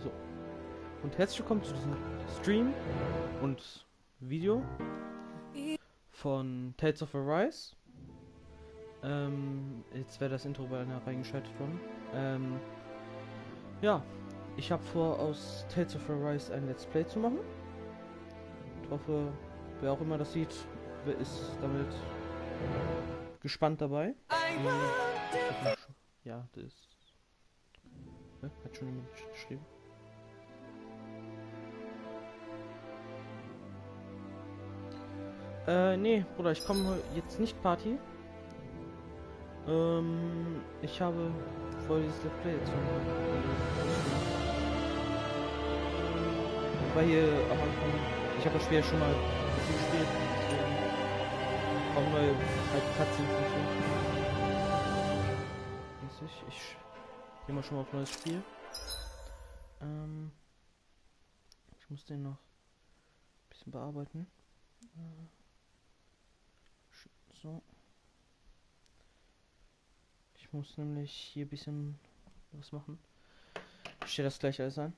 So. Und herzlich willkommen zu diesem Stream und Video von Tales of Arise. Jetzt wäre das Intro bei einer reingeschaltet worden. Ja, ich habe vor, aus Tales of Arise ein Let's Play zu machen. Ich hoffe, wer auch immer das sieht, ist damit gespannt dabei. Ja, das ist... Hat schon jemand geschrieben? Nee, Bruder, ich komme jetzt nicht Party. Ich habe vor, dieses Let's Play zu machen. Weil hier am Anfang, ich habe das Spiel ja schon mal ein bisschen gespielt, deswegen kommen neue halt Cutscenes hinzu. Ich gehe mal schon mal auf neues Spiel. Ich muss den noch ein bisschen bearbeiten. So. Ich muss nämlich hier ein bisschen was machen. Ich stelle das gleich alles an.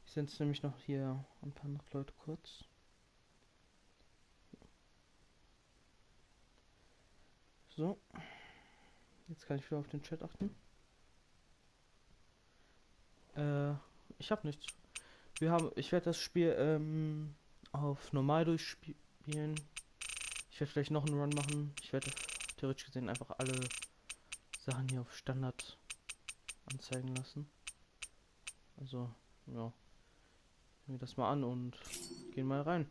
Ich sende nämlich noch hier ein paar Leute kurz. So. Jetzt kann ich wieder auf den Chat achten. Ich habe nichts. Ich werde das Spiel auf normal durchspielen. Ich werde vielleicht noch einen Run machen. Ich werde theoretisch gesehen einfach alle Sachen hier auf Standard anzeigen lassen. Also, ja. Nehmen wir das mal an und gehen mal rein.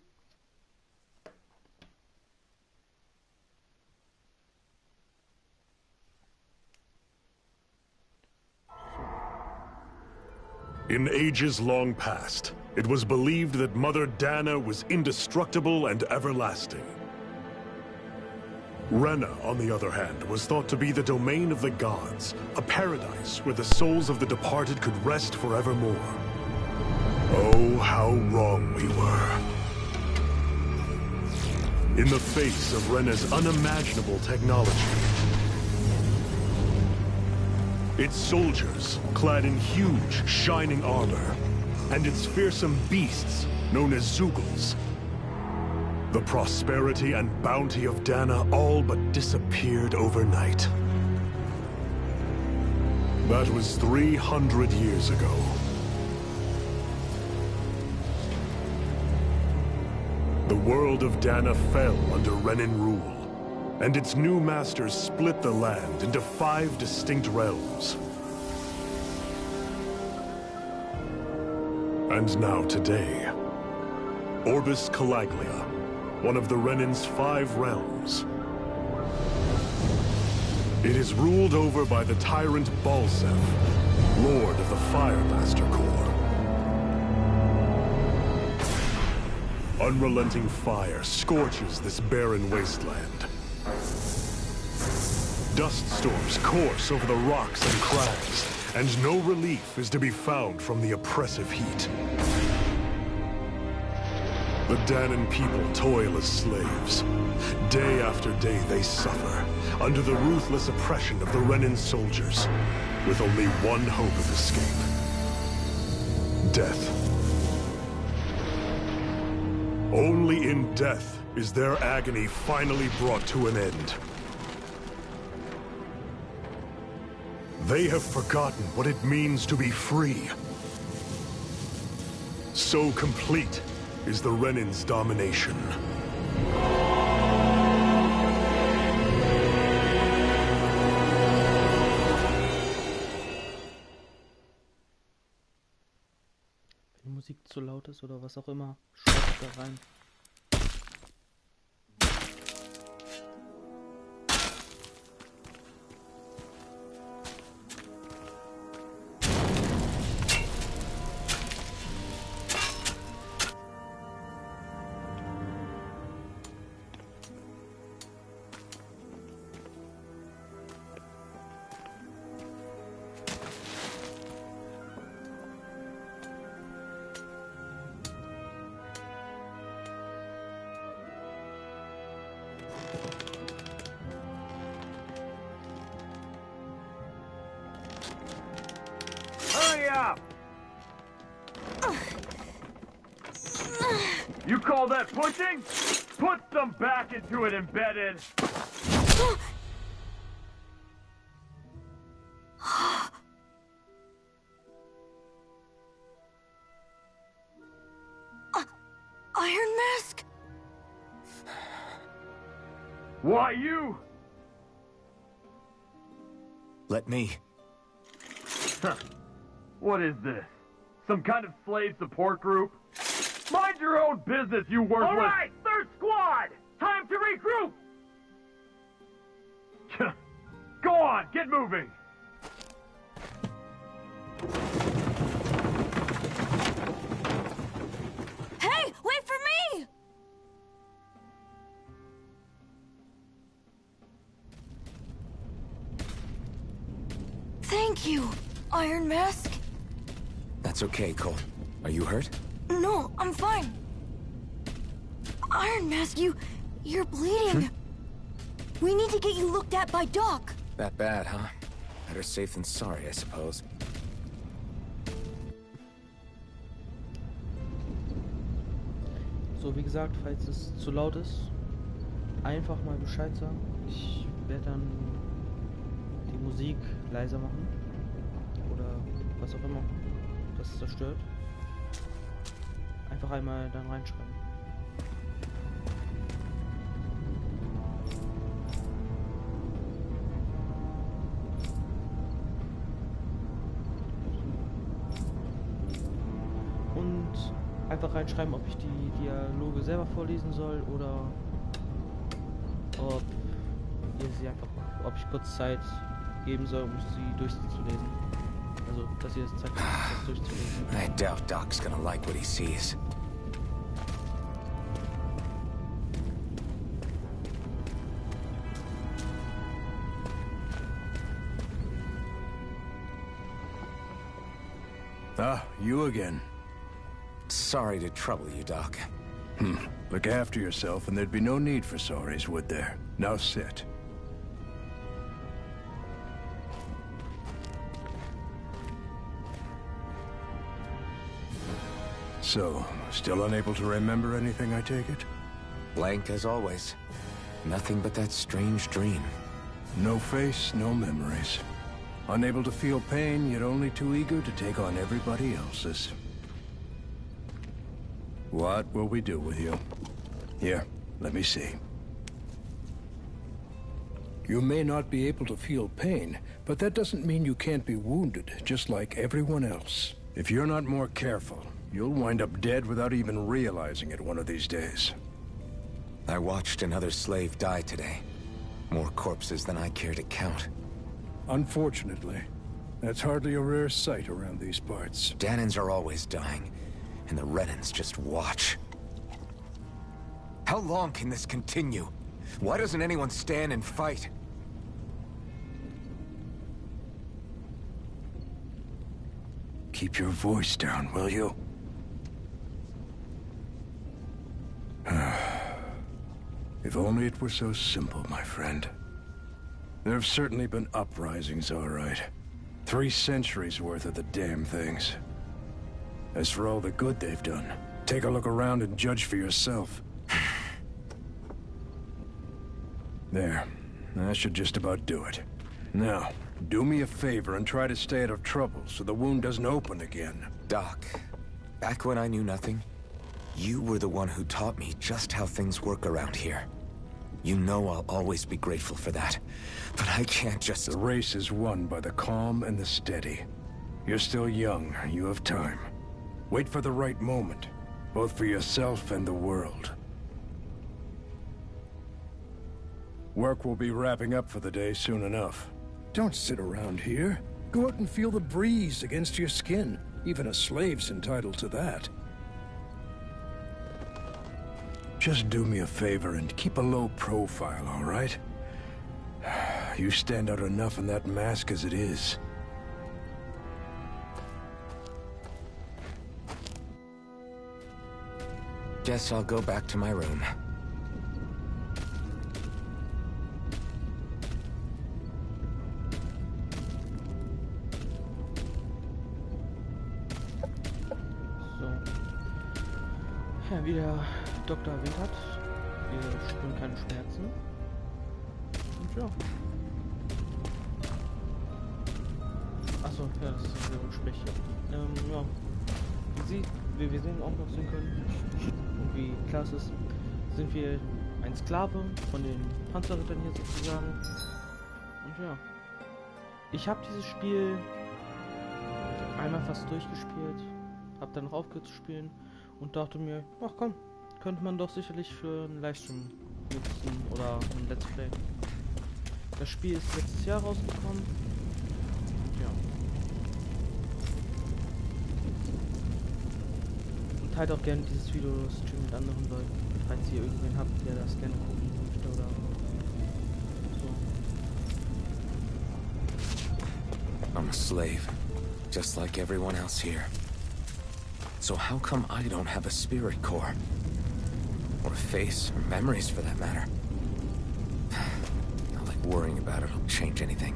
In ages long past, it was believed that Mother Dana was indestructible and everlasting. Rena, on the other hand, was thought to be the domain of the gods, a paradise where the souls of the departed could rest forevermore. Oh, how wrong we were. In the face of Rena's unimaginable technology, its soldiers, clad in huge, shining armor, and its fearsome beasts, known as Zugals. The prosperity and bounty of Dana all but disappeared overnight. That was 300 years ago. The world of Dana fell under Renan rule. And its new masters split the land into 5 distinct realms. And now today, Orbis Calaglia, one of the Renan's 5 realms. It is ruled over by the tyrant Balsef, Lord of the Firemaster Corps. Unrelenting fire scorches this barren wasteland. Dust storms course over the rocks and crags, and no relief is to be found from the oppressive heat. The Danan people toil as slaves. Day after day they suffer, under the ruthless oppression of the Renan soldiers, with only one hope of escape. Death. Only in death is their agony finally brought to an end. They have forgotten what it means to be free. So complete is the Renan's domination. Wenn die Musik zu laut ist oder was auch immer, schreibt da rein. You call that pushing? Put some back into it, embedded. Iron Mask? Why you? Let me. Huh. What is this? Some kind of slave support group? Mind your own business, you worthless... All right, third squad! Time to regroup! Go on, get moving! Hey, wait for me! Thank you, Iron Mask. That's okay, Cole. Are you hurt? No, I'm fine. Iron Mask, you're bleeding. We need to get you looked at by Doc. That bad, huh? Better safe than sorry, I suppose. So, wie gesagt, falls es zu laut ist, einfach mal Bescheid sagen. Ich werde dann die Musik leiser machen. Oder was auch immer das zerstört. Einfach einmal dann reinschreiben. Und einfach reinschreiben, ob ich die Dialoge selber vorlesen soll oder ob ihr sie einfach, ob ich kurz Zeit geben soll, um sie durchzulesen. Also, dass ihr es Zeit habt, das durchzulesen. I doubt Doc's gonna like what he sees. Ah, you again. Sorry to trouble you, Doc. Look after yourself, and there'd be no need for sorries, would there? Now sit. So, still unable to remember anything, I take it? Blank as always. Nothing but that strange dream. No face, no memories. Unable to feel pain, yet only too eager to take on everybody else's. What will we do with you? Here, let me see. You may not be able to feel pain, but that doesn't mean you can't be wounded, just like everyone else. If you're not more careful, you'll wind up dead without even realizing it one of these days. I watched another slave die today. More corpses than I care to count. Unfortunately, that's hardly a rare sight around these parts. Danans are always dying, and the Renans just watch. How long can this continue? Why doesn't anyone stand and fight? Keep your voice down, will you? If only it were so simple, my friend. There have certainly been uprisings, all right. 3 centuries worth of the damn things. As for all the good they've done, take a look around and judge for yourself. There. That should just about do it. Now, do me a favor and try to stay out of trouble so the wound doesn't open again. Doc, back when I knew nothing, you were the one who taught me just how things work around here. You know I'll always be grateful for that, but I can't just... The race is won by the calm and the steady. You're still young, you have time. Wait for the right moment, both for yourself and the world. Work will be wrapping up for the day soon enough. Don't sit around here. Go out and feel the breeze against your skin. Even a slave's entitled to that. Just do me a favor and keep a low profile, all right? You stand out enough in that mask as it is. Guess I'll go back to my room. Ja, wie der Doktor erwähnt hat, wir spüren keine Schmerzen. Und ja. Achso, ja, das ist ein Gespräch. Ja. Wie wir sehen, auch noch sehen können, und wie klar es ist, sind wir ein Sklave von den Panzerrittern hier sozusagen. Und ja. Ich habe dieses Spiel einmal fast durchgespielt, habe dann noch aufgehört zu spielen und dachte mir, ach komm, könnte man doch sicherlich für einen Livestream nutzen oder ein Let's Play. Das Spiel ist letztes Jahr rausgekommen. Ja. Und teilt auch gerne dieses Video Stream mit anderen Leuten, falls ihr irgendwen habt, der das gerne gucken möchte oder so. I'm a slave, just like everyone else here. So how come I don't have a spirit core? Or a face, or memories for that matter? Not like worrying about it'll change anything.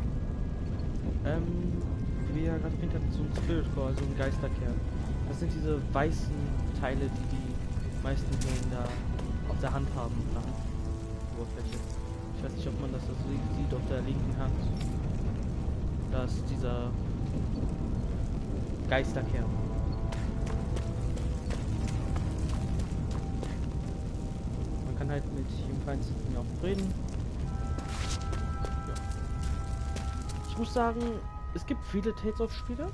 Wie er gerade erwähnt hat, so ein Spirit Core, also ein Geisterkern. Das sind diese weißen Teile, die meisten Serien da auf der Hand haben, auf der Handoberfläche. Ich weiß nicht, ob man das sieht auf der linken Hand. Da ist dieser Geisterkern. Man kann halt mit jedem Feind auch reden. Ja. Ich muss sagen, es gibt viele Tales of Spiele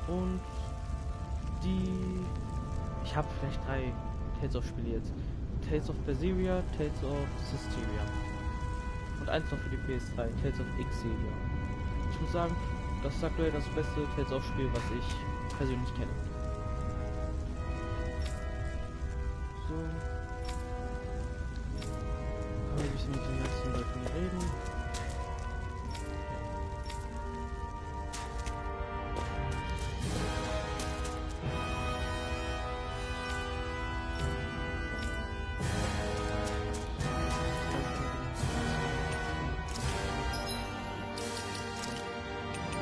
und ich habe vielleicht 3 Tales of Spiele jetzt. Tales of Berseria, Tales of Systeria und eins noch für die PS3, Tales of Xillia. Ich muss sagen, das ist aktuell das beste Tales of Spiel, was ich persönlich kenne. So. Kann ich ein bisschen mit den nächsten Leuten reden.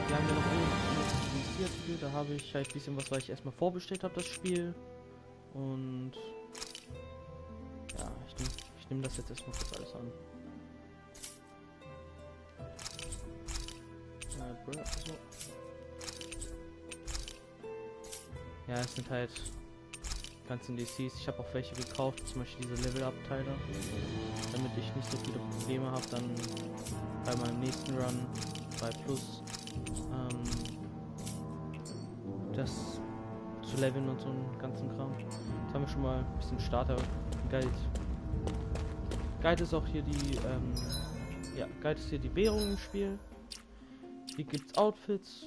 Wir haben ja noch investiert, da habe ich halt ein bisschen was, weil ich erstmal vorbestellt habe, das Spiel. Und ja, ich nehme das jetzt erstmal kurz alles an. So. Ja, es sind halt ganzen DCs. Ich habe auch welche gekauft, zum Beispiel diese Level-Up-Teile, damit ich nicht so viele Probleme habe, dann bei meinem nächsten Run bei Plus das zu leveln und so einen ganzen Kram. Jetzt haben wir schon mal ein bisschen Starter. Guide ist auch hier die Guide ist hier die Währung im Spiel. Hier gibt's Outfits,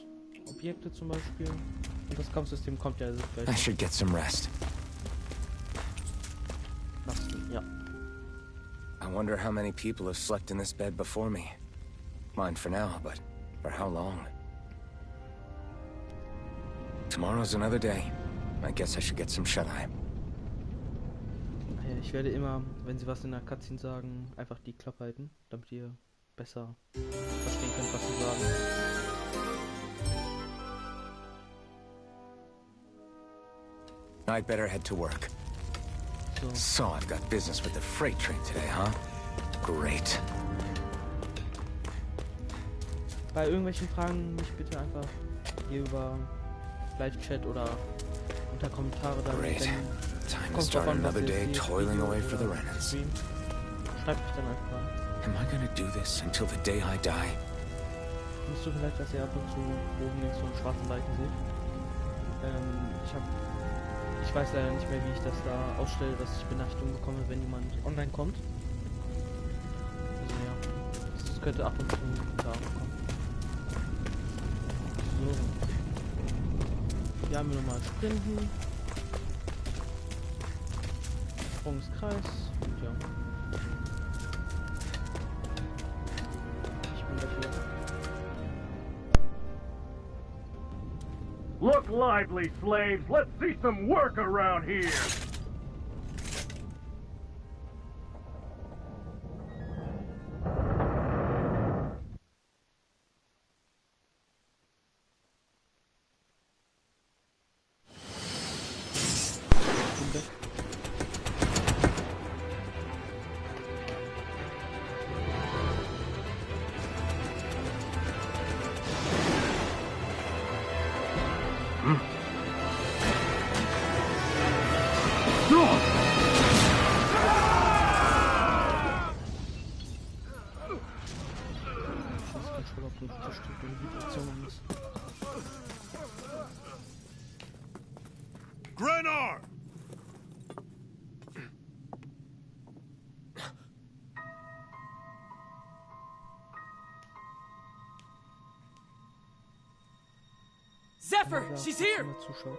Objekte zum Beispiel. Und das Kampfsystem kommt ja also gleich. I should get some rest. Ja. I wonder how many people have slept in this bed before me. Mine for now, but for how long? Tomorrow's another day. I guess I should get some shut-eye. Ich werde immer, wenn sie was in der Cutscene sagen, einfach die Klappe halten, damit ihr besser verstehen könnt, was sie sagen. I'd better head to work. So I've got business with the freight train today, huh? Great. Bei irgendwelchen Fragen mich bitte einfach hier über Live-Chat oder unter Kommentare da. Great. Time to start another day toiling away for the Renans. Schreibt mich dann einfach an. Am I gonna do this until the day I die? Nicht so vielleicht, dass ihr ab und zu oben links so einen schwarzen Balken seht. Ich weiß leider nicht mehr, wie ich das da ausstelle, dass ich Benachrichtigungen bekomme, wenn jemand online kommt. Also ja, das könnte ab und zu da kommen. So. Hier haben wir nochmal Sprinten. Sprungskreis. Und ja. Ich bin dafür. Look lively, slaves. Let's see some work around here. Zephyr, she's here. Zuschaut.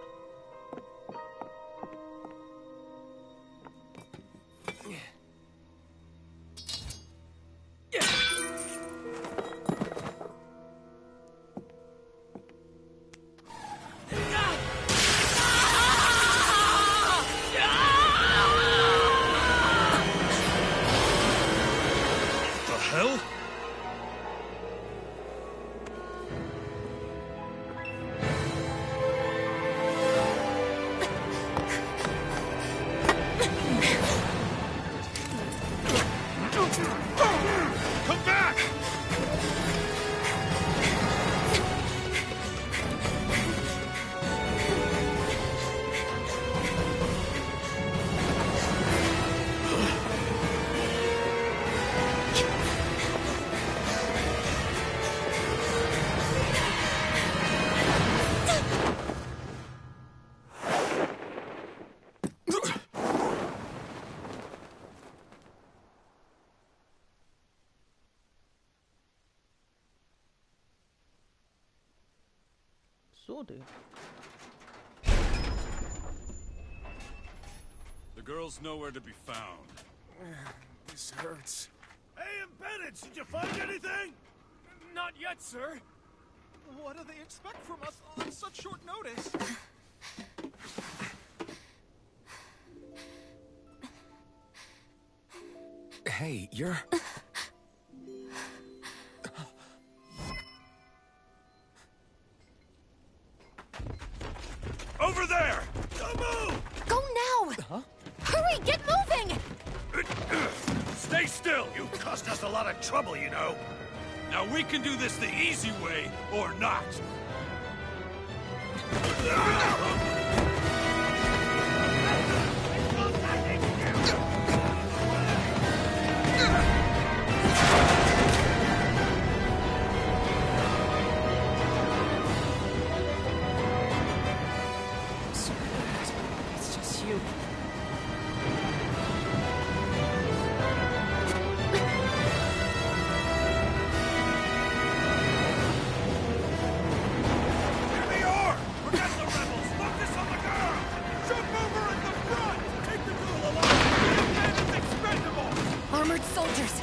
So, Digga. The girl's nowhere to be found. This hurts. Hey, embedded, did you find anything? Not yet, sir. What do they expect from us on such short notice? Hey, you're... Over there! Don't move! Go now! Huh? Hurry, get moving! Stay still! You caused us a lot of trouble, you know. Now we can do this the easy way, or not. It's just you. Here they are! Forget the rebels! Focus on the girl! Jump over at the front! Take the girl alive! And it's expendable! Armored soldiers!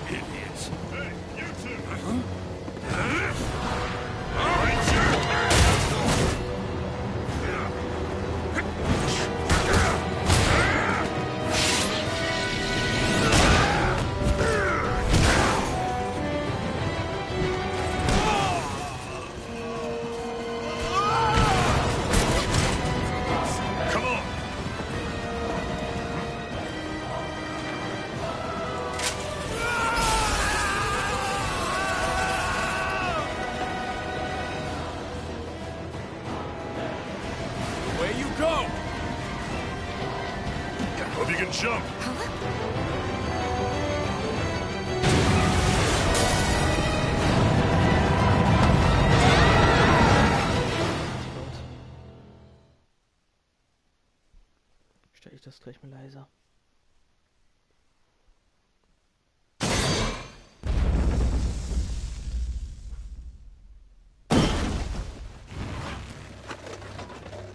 Idiots! Hey, you two! Come on! Away you go! Hope you can jump. Stell ich das gleich mal leiser.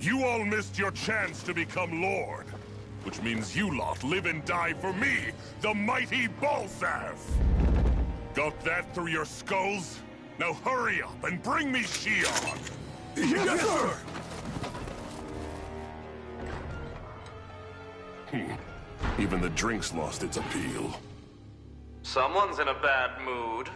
You all missed your chance to become Lord. Which means you lot live and die for me, the mighty Balzav! Got that through your skulls? Now hurry up and bring me Shion! Yes, sir! Even the drink's lost its appeal. Someone's in a bad mood.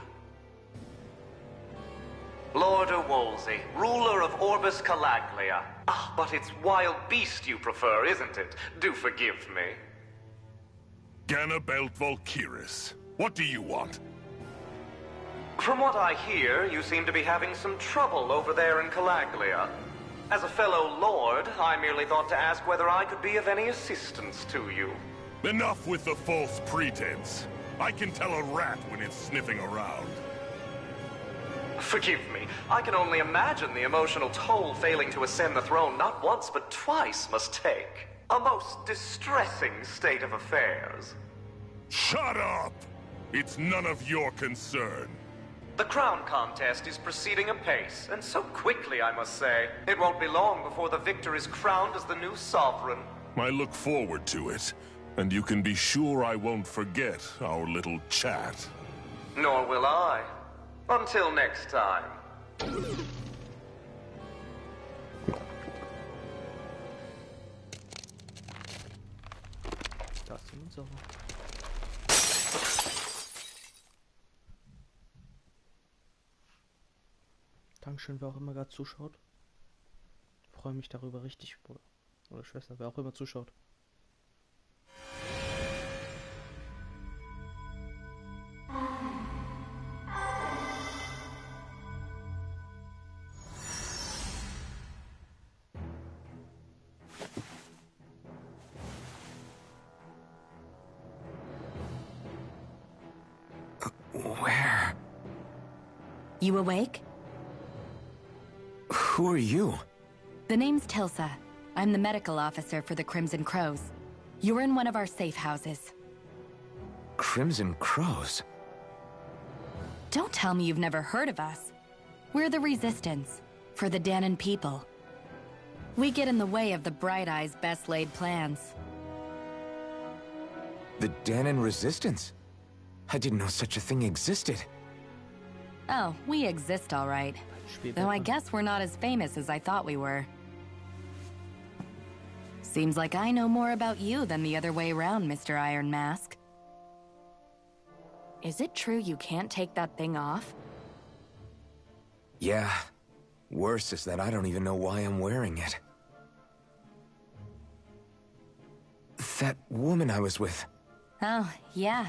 Lord Wolsey, ruler of Orbis Calaglia. Ah, but it's wild beast you prefer, isn't it? Do forgive me. Ganabelt Valkyris. What do you want? From what I hear, you seem to be having some trouble over there in Calaglia. As a fellow lord, I merely thought to ask whether I could be of any assistance to you. Enough with the false pretense. I can tell a rat when it's sniffing around. Forgive me, I can only imagine the emotional toll failing to ascend the throne not once but twice must take. A most distressing state of affairs. Shut up! It's none of your concern. The crown contest is proceeding apace, and so quickly, I must say. It won't be long before the victor is crowned as the new sovereign. I look forward to it, and you can be sure I won't forget our little chat. Nor will I. Until next time. Das sind uns aber. Dankeschön, wer auch immer gerade zuschaut. Freue mich darüber richtig, Bruder. Oder Schwester, wer auch immer zuschaut. Where? You awake? Who are you? The name's Tilsa. I'm the medical officer for the Crimson Crows. You're in one of our safe houses. Crimson Crows? Don't tell me you've never heard of us. We're the Resistance, for the Danon people. We get in the way of the Bright Eyes' best-laid plans. The Danon Resistance? I didn't know such a thing existed. Oh, we exist all right. Though I guess we're not as famous as I thought we were. Seems like I know more about you than the other way around, Mr. Iron Mask. Is it true you can't take that thing off? Yeah. Worse is that I don't even know why I'm wearing it. That woman I was with. Oh, yeah.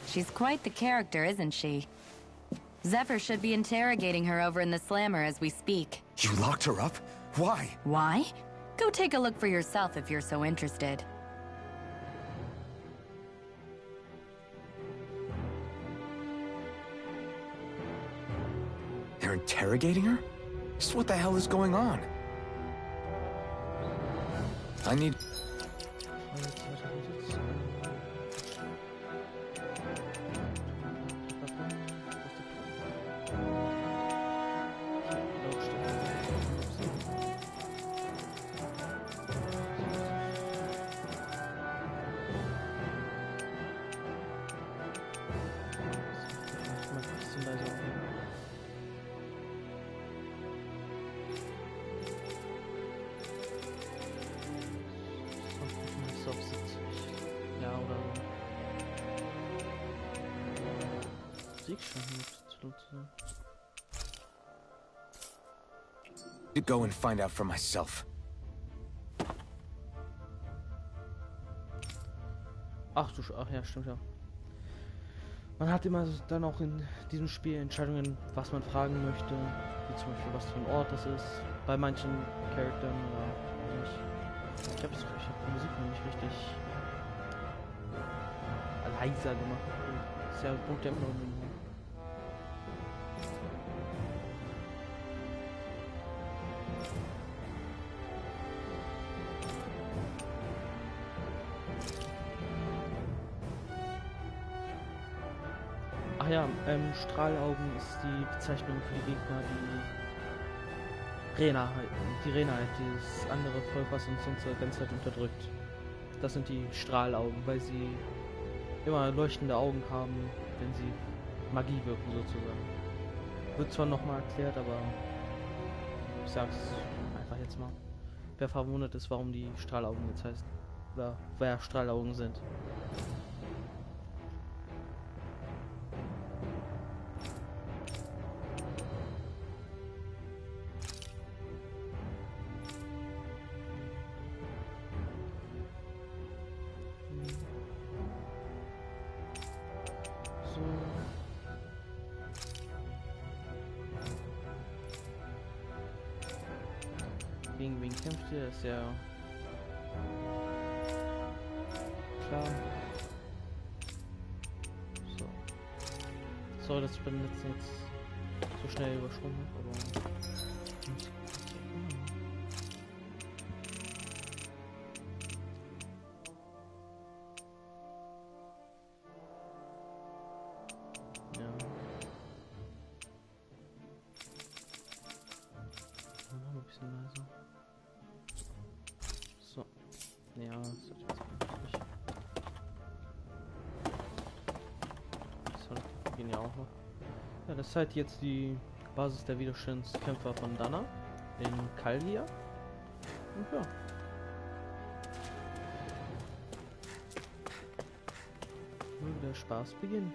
She's quite the character, isn't she? Zephyr should be interrogating her over in the Slammer as we speak. You locked her up? Why? Why? Go take a look for yourself if you're so interested. They're interrogating her? Just what the hell is going on? I need... To go and find out for myself. Ach ja, stimmt ja. Man hat immer dann auch in diesem Spiel Entscheidungen, was man fragen möchte, wie zum Beispiel was für ein Ort das ist, bei manchen Charakteren oder nicht. Ich habe die Musik noch nicht richtig leiser gemacht. Das ist ja Punkt der Änderung. Ach ja, Strahlaugen ist die Bezeichnung für die Gegner, die Rena, dieses andere Volk, was uns unsere ganze Zeit unterdrückt. Das sind die Strahlaugen, weil sie immer leuchtende Augen haben, wenn sie Magie wirken sozusagen. Wird zwar nochmal erklärt, aber ich sag's einfach jetzt mal. Wer verwundert ist, warum die Strahlaugen jetzt heißt, oder wer Strahlaugen sind. gegen wen kämpft ihr? Ist ja klar. So. Sorry, dass ich beim letzten jetzt so schnell übersprungen habe, aber. Ja. Noch ein bisschen leiser. So. Ja, das hat jetzt nicht. Das gehen ja auch noch. Ja, das ist halt jetzt die Basis der Widerstandskämpfer von Dana in Kaldia. Und ja. Und der Spaß beginnt.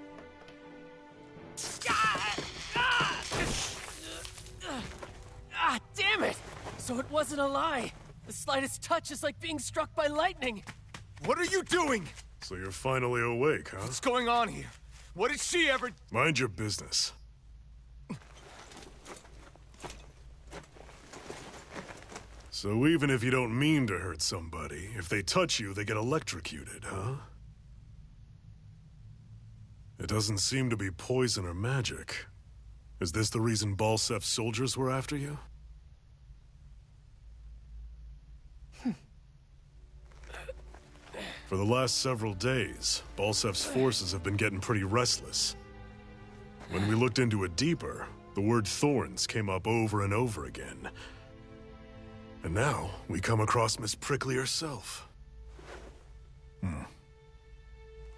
Ah, damn it! So it wasn't a lie. The slightest touch is like being struck by lightning. What are you doing? So you're finally awake, huh? What's going on here? What did she ever... Mind your business. So even if you don't mean to hurt somebody, if they touch you, they get electrocuted, huh? It doesn't seem to be poison or magic. Is this the reason Balsef's soldiers were after you? For the last several days, Balsef's forces have been getting pretty restless. When we looked into it deeper, the word thorns came up over and over again. And now, we come across Miss Prickly herself.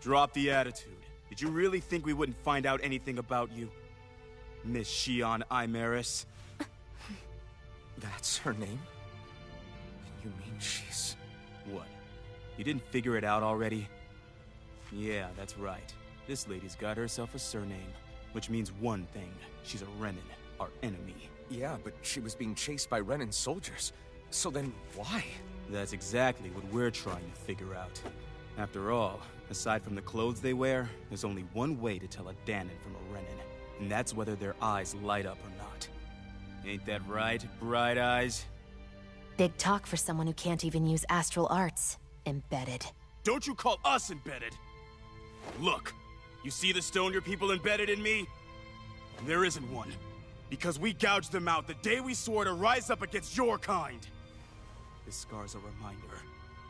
Drop the attitude. Did you really think we wouldn't find out anything about you? Miss Shion Imaris? That's her name? You mean she's... What? You didn't figure it out already? Yeah, that's right. This lady's got herself a surname, which means one thing. She's a Renin, our enemy. Yeah, but she was being chased by Renin soldiers. So then, why? That's exactly what we're trying to figure out. After all, aside from the clothes they wear, there's only one way to tell a Danon from a Renin, and that's whether their eyes light up or not. Ain't that right, Bright Eyes? Big talk for someone who can't even use astral arts. Embedded. Don't you call us embedded! Look, you see the stone your people embedded in me? There isn't one. Because we gouged them out the day we swore to rise up against your kind. This scar's a reminder.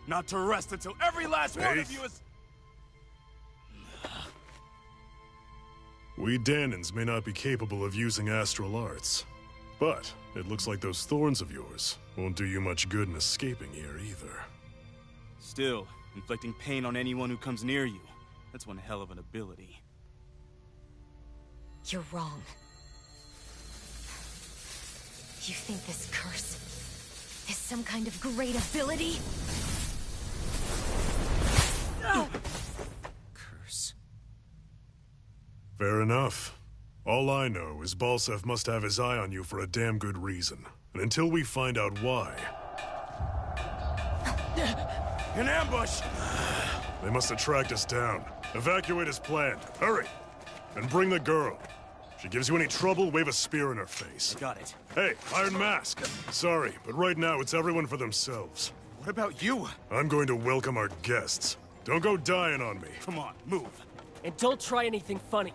Not to rest until every last one of you is... We Danons may not be capable of using astral arts, but it looks like those thorns of yours won't do you much good in escaping here either. Still, inflicting pain on anyone who comes near you. That's one hell of an ability. You're wrong. You think this curse is some kind of great ability? No! Curse. Fair enough. All I know is Balsef must have his eye on you for a damn good reason. And until we find out why... An ambush! They must have tracked us down. Evacuate as planned. Hurry! And bring the girl. If she gives you any trouble, wave a spear in her face. Got it. Hey, Iron Mask! Sorry, but right now it's everyone for themselves. What about you? I'm going to welcome our guests. Don't go dying on me. Come on, move. And don't try anything funny.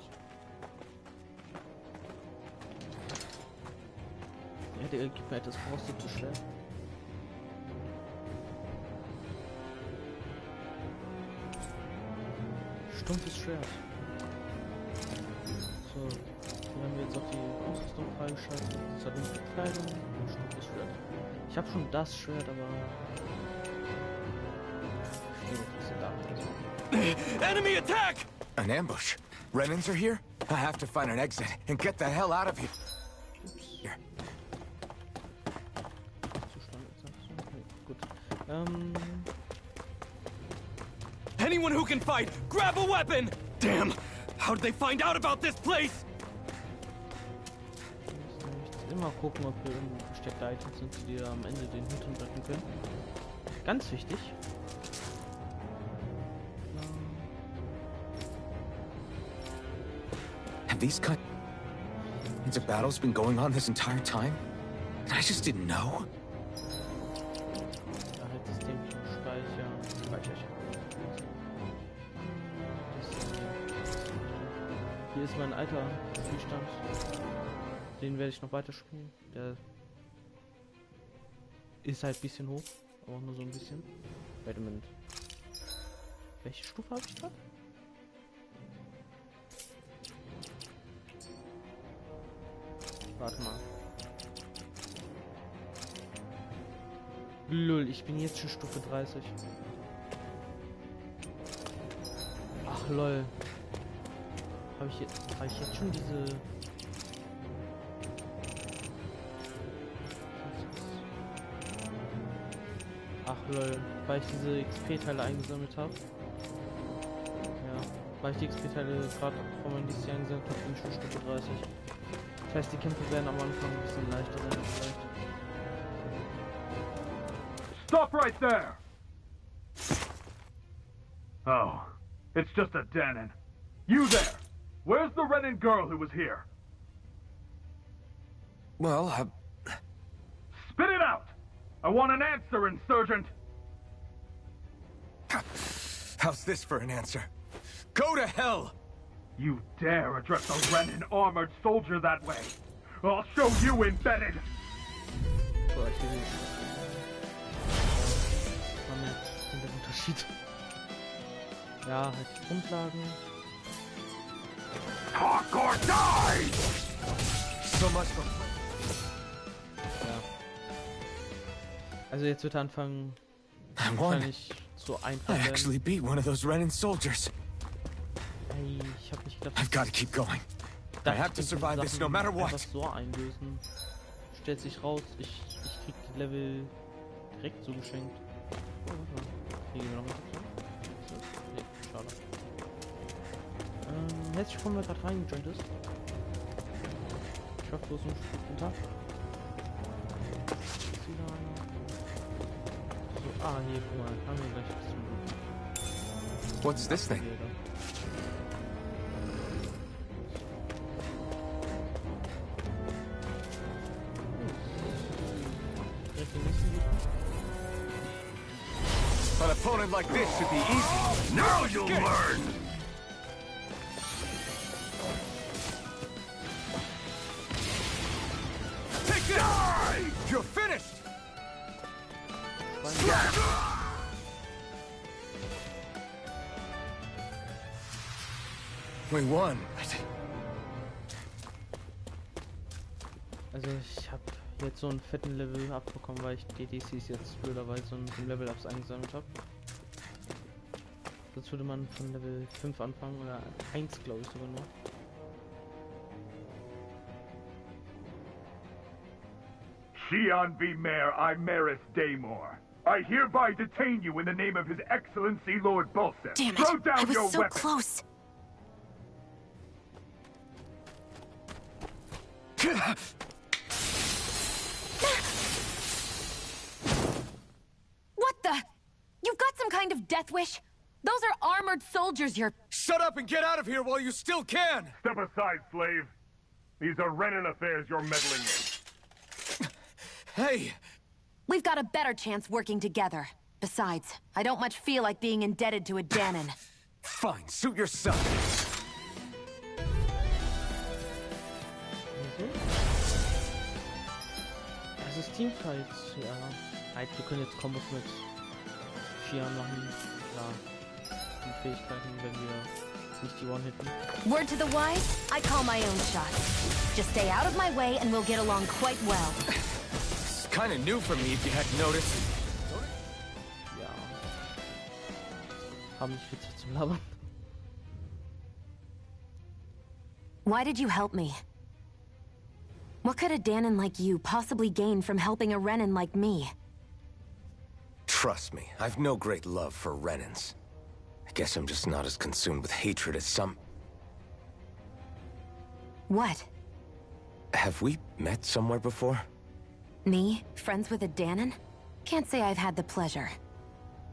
Ja, der gibt mir etwas Brauchst zu schnell. Stumpfes Schwert. So, hier haben wir jetzt auch die Ausrüstung freigeschaltet. Das hat die Kleidung und stumpfes Schwert. Ich habe schon das Schwert, aber... Enemy attack! An ambush? Renins are here? I have to find an exit and get the hell out of here. Here. Anyone who can fight, grab a weapon! Damn! How did they find out about this place? Immer gucken, ob wir irgendwo versteckte Items sind, die dir am Ende den Hintern brechen können. Ganz wichtig. Have these kinds of battles been going on this entire time? And I just didn't know? speichere ich. Hier ist mein alter Spielstand. Den werde ich noch weiterspielen. Der ist halt ein bisschen hoch, aber auch nur so ein bisschen. Warte mal. Welche Stufe habe ich gerade? Warte mal. Lul, ich bin jetzt schon Stufe 30. Ach lol. Habe ich jetzt schon diese... Ach lol, weil ich diese XP-Teile eingesammelt habe. Ja, weil ich die XP-Teile gerade von meinem DC eingesammelt habe, bin ich schon Stufe 30. Das heißt, die Kämpfe werden am Anfang ein bisschen leichter sein vielleicht. Stop right there! Oh, it's just a Danon. You there! Where's the Renin girl who was here? Well, Spit it out! I want an answer, Insurgent! How's this for an answer? Go to hell! You dare address a Renin armored soldier that way? I'll show you embedded! So, ich will nicht. Das war mir der Unterschied. Ja, halt die Grundlagen. Talk or die! So much for... Ja. Also jetzt wird er anfangen, wahrscheinlich zu einfach I actually beat one of those Renin soldiers. Ey, ich hab nicht gedacht, I've got to keep going. I have to survive this no matter what. Einfach so einlösen. Stellt sich raus, ich krieg die Level direkt so geschenkt. Oh, warte mal. Kriegen wir noch was dazu? Nee, schade. Herzlich willkommen, wer gerade reingejoint ist. Ich hoffe, du hast einen guten Tag. Ist wieder einer. So, hier, guck mal, haben wir gleich was zu. What's this thing? An opponent like this should be easy. Now you'll learn! Take this! Die! You're finished! We won. Also ich habe jetzt so einen fetten Level abbekommen, weil ich die DCs jetzt blöderweise im Level-Ups eingesammelt habe. Sonst würde man von Level 5 anfangen oder 1, glaube ich sogar nur. Shion V. Mayor Imaris Daymore. I hereby detain you in the name of His Excellency Lord Bulseth. Damn it! Throw down I was your so weapon. close. What the? You've got some kind of death wish? Those are armored soldiers you're... Shut up and get out of here while you still can! Step aside, slave. These are Renin affairs you're meddling in. Hey! We've got a better chance working together. Besides, I don't much feel like being indebted to a Danon. Fine, suit yourself. Das ist Teamfights, ja. Halt, wir können jetzt Kombos mit Shion machen. Klar. Die Fähigkeiten, wenn wir nicht die One-Hitten. Word to the wise, I call my own shots. Just stay out of my way and we'll get along quite well. It's kind of new for me if you hadn't noticed. Ja. Haben nicht viel Zeit zum Labern. Why did you help me? What could a Danon like you possibly gain from helping a Renin like me? Trust me, I've no great love for Renins. I guess I'm just not as consumed with hatred as some... What? Have we met somewhere before? Me? Friends with a Danon? Can't say I've had the pleasure.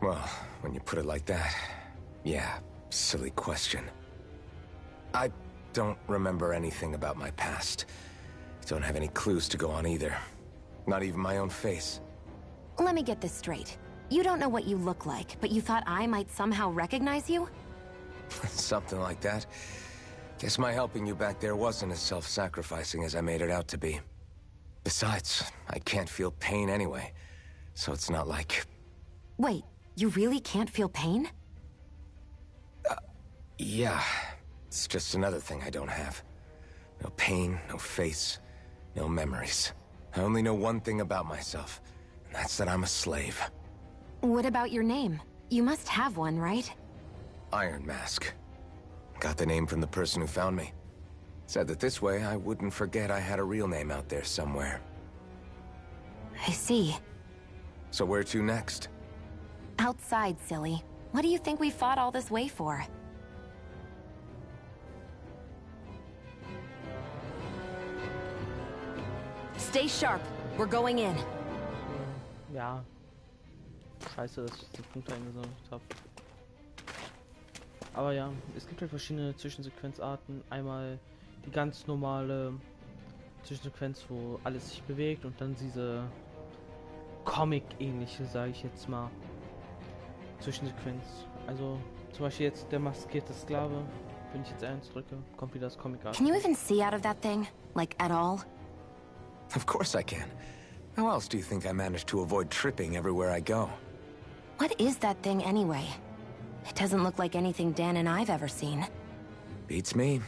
Well, when you put it like that, yeah, silly question. I don't remember anything about my past. Don't have any clues to go on either. Not even my own face. Let me get this straight. You don't know what you look like, but you thought I might somehow recognize you? Something like that. Guess my helping you back there wasn't as self-sacrificing as I made it out to be. Besides, I can't feel pain anyway, so it's not like... Wait, you really can't feel pain? Yeah. It's just another thing I don't have. No pain, no face, no memories. I only know one thing about myself, and that's that I'm a slave. What about your name? You must have one, right? Iron Mask. Got the name from the person who found me. Said that this way I wouldn't forget I had a real name out there somewhere. I see. So where to next? Outside, silly. What do you think we fought all this way for? Stay sharp. We're going in. Ja. Scheiße, dass ich die Punkte eingesammelt habe. Aber ja, es gibt halt verschiedene Zwischensequenzarten. Einmal die ganz normale Zwischensequenz, wo alles sich bewegt, und dann diese Comic-ähnliche, sage ich jetzt mal, Zwischensequenz. Also zum Beispiel jetzt der maskierte Sklave, wenn ich jetzt 1 drücke, kommt wieder das Comic-Art. Can you even see out of that thing? Like, at all? Of course I can. How else do you think I managed to avoid tripping everywhere I go? What is that thing anyway? It doesn't look like anything Dan and I've ever seen. Beats me.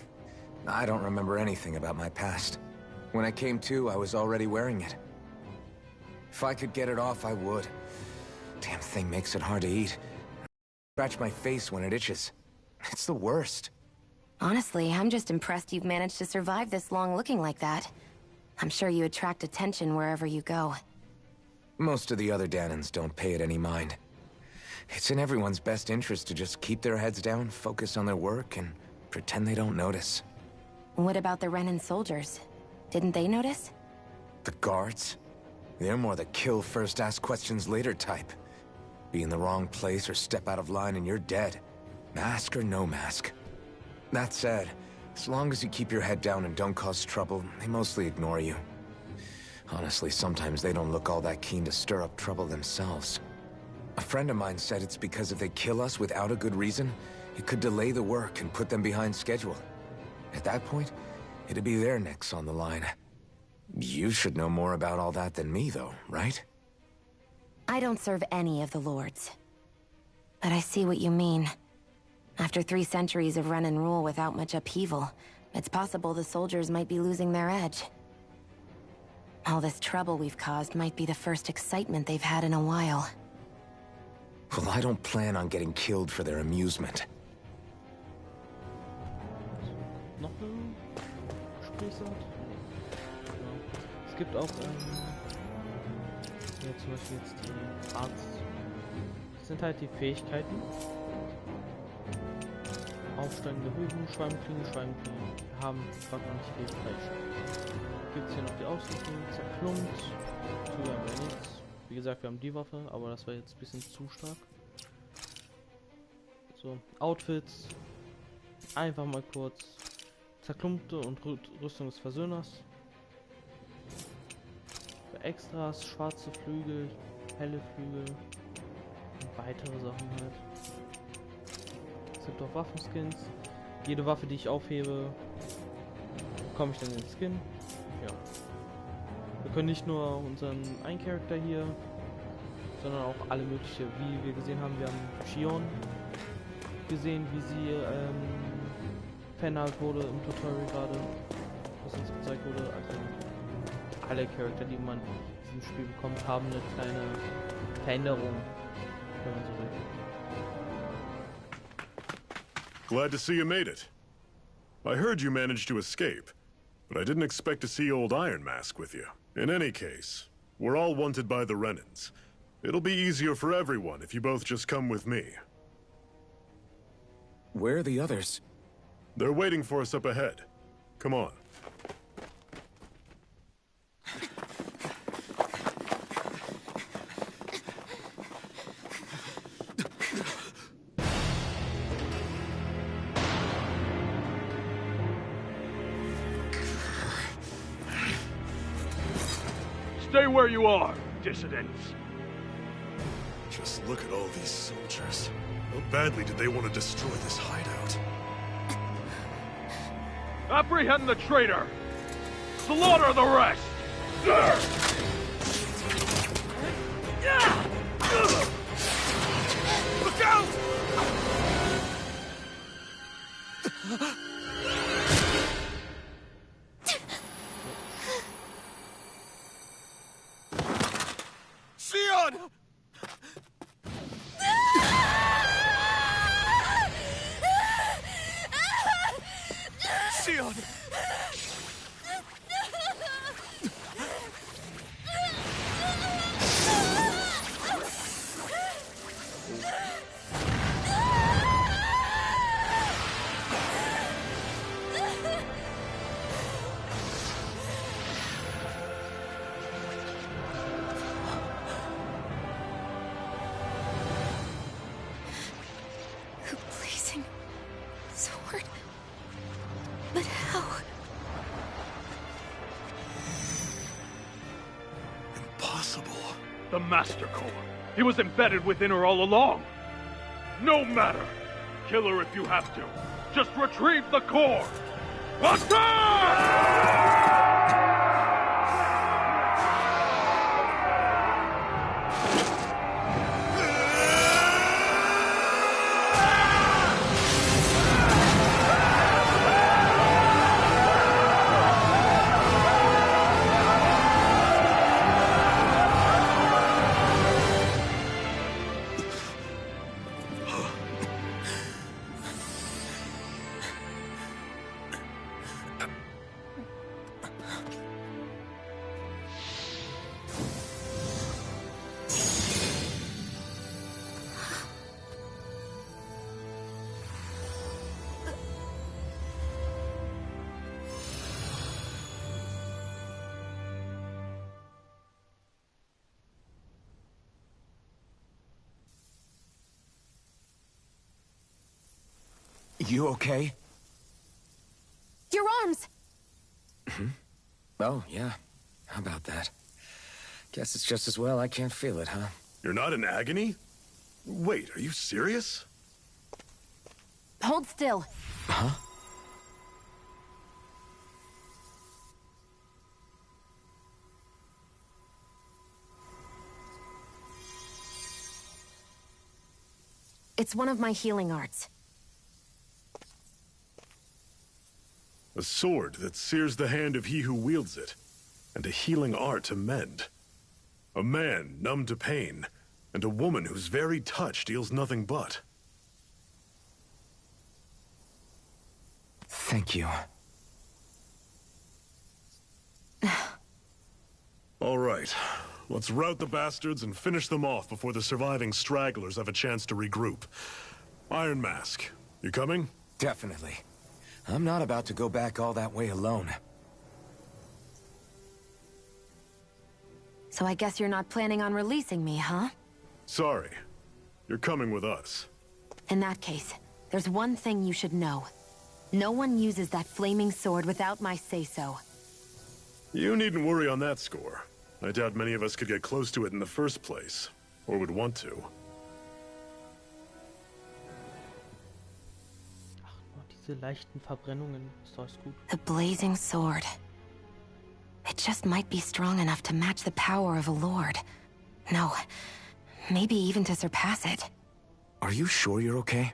I don't remember anything about my past. When I came to, I was already wearing it. If I could get it off, I would. Damn thing makes it hard to eat. Scratch my face when it itches. It's the worst. Honestly, I'm just impressed you've managed to survive this long looking like that. I'm sure you attract attention wherever you go. Most of the other Danans don't pay it any mind. It's in everyone's best interest to just keep their heads down, focus on their work, and pretend they don't notice. What about the Renan soldiers? Didn't they notice? The guards? They're more the kill first, ask questions later type. Be in the wrong place or step out of line and you're dead. Mask or no mask. That said, as long as you keep your head down and don't cause trouble, they mostly ignore you. Honestly, sometimes they don't look all that keen to stir up trouble themselves. A friend of mine said it's because if they kill us without a good reason, it could delay the work and put them behind schedule. At that point, it'd be their necks on the line. You should know more about all that than me, though, right? I don't serve any of the lords. But I see what you mean. After 3 centuries of run and rule without much upheaval, it's possible the soldiers might be losing their edge. All this trouble we've caused might be the first excitement they've had in a while. Well, I don't plan on getting killed for their amusement. Noch eine Gesprächsart? Ja. Es gibt auch ja, zum Beispiel jetzt die Arzt. Das sind halt die Fähigkeiten. Aufsteigende Bögen, Schweimklinge. Wir haben gerade noch nicht viel freigeschaltet. Gibt es hier noch die Ausrüstung, zerklumpt. Tut aber nichts. Wie gesagt, wir haben die Waffe, aber das war jetzt ein bisschen zu stark. So, Outfits. Einfach mal kurz. Zerklumpte und Rüstung des Versöhners. Für Extras, schwarze Flügel, helle Flügel und weitere Sachen halt. Es gibt auch Waffenskins. Jede Waffe, die ich aufhebe, bekomme ich dann den Skin. Ja. Wir können nicht nur unseren einen Charakter hier, sondern auch alle mögliche, wie wir gesehen haben. Wir haben Shion gesehen, wie sie fanart wurde im Tutorial gerade, was uns gezeigt wurde. Also alle Charakter, die man in diesem Spiel bekommt, haben eine kleine Veränderung, wenn man so will. Glad to see you made it. I heard you managed to escape, but I didn't expect to see old Iron Mask with you. In any case, we're all wanted by the Renans. It'll be easier for everyone if you both just come with me. Where are the others? They're waiting for us up ahead. Come on. Stay where you are, dissidents. Just Look at all these soldiers. How badly did they want to destroy this hideout? Apprehend the traitor! Slaughter the rest! Look out! Sion! Sion! The blazing sword. But how? Impossible. The Master Core. He was embedded within her all along. No matter. Kill her if you have to. Just retrieve the core. Attack! You okay? Your arms! Oh, yeah. How about that? Guess it's just as well I can't feel it, huh? You're not in agony? Wait, are you serious? Hold still. Huh? It's one of my healing arts. A sword that sears the hand of he who wields it, and a healing art to mend. A man numb to pain, and a woman whose very touch deals nothing but. Thank you. All right, let's rout the bastards and finish them off before the surviving stragglers have a chance to regroup. Iron Mask, you coming? Definitely. I'm not about to go back all that way alone. So I guess you're not planning on releasing me, huh? Sorry. You're coming with us. In that case, there's one thing you should know. No one uses that flaming sword without my say-so. You needn't worry on that score. I doubt many of us could get close to it in the first place, or would want to. Diese leichten Verbrennungen, ist doch gut. The blazing sword. It just might be strong enough to match the power of a lord. No, maybe even to surpass it. Are you sure you're okay?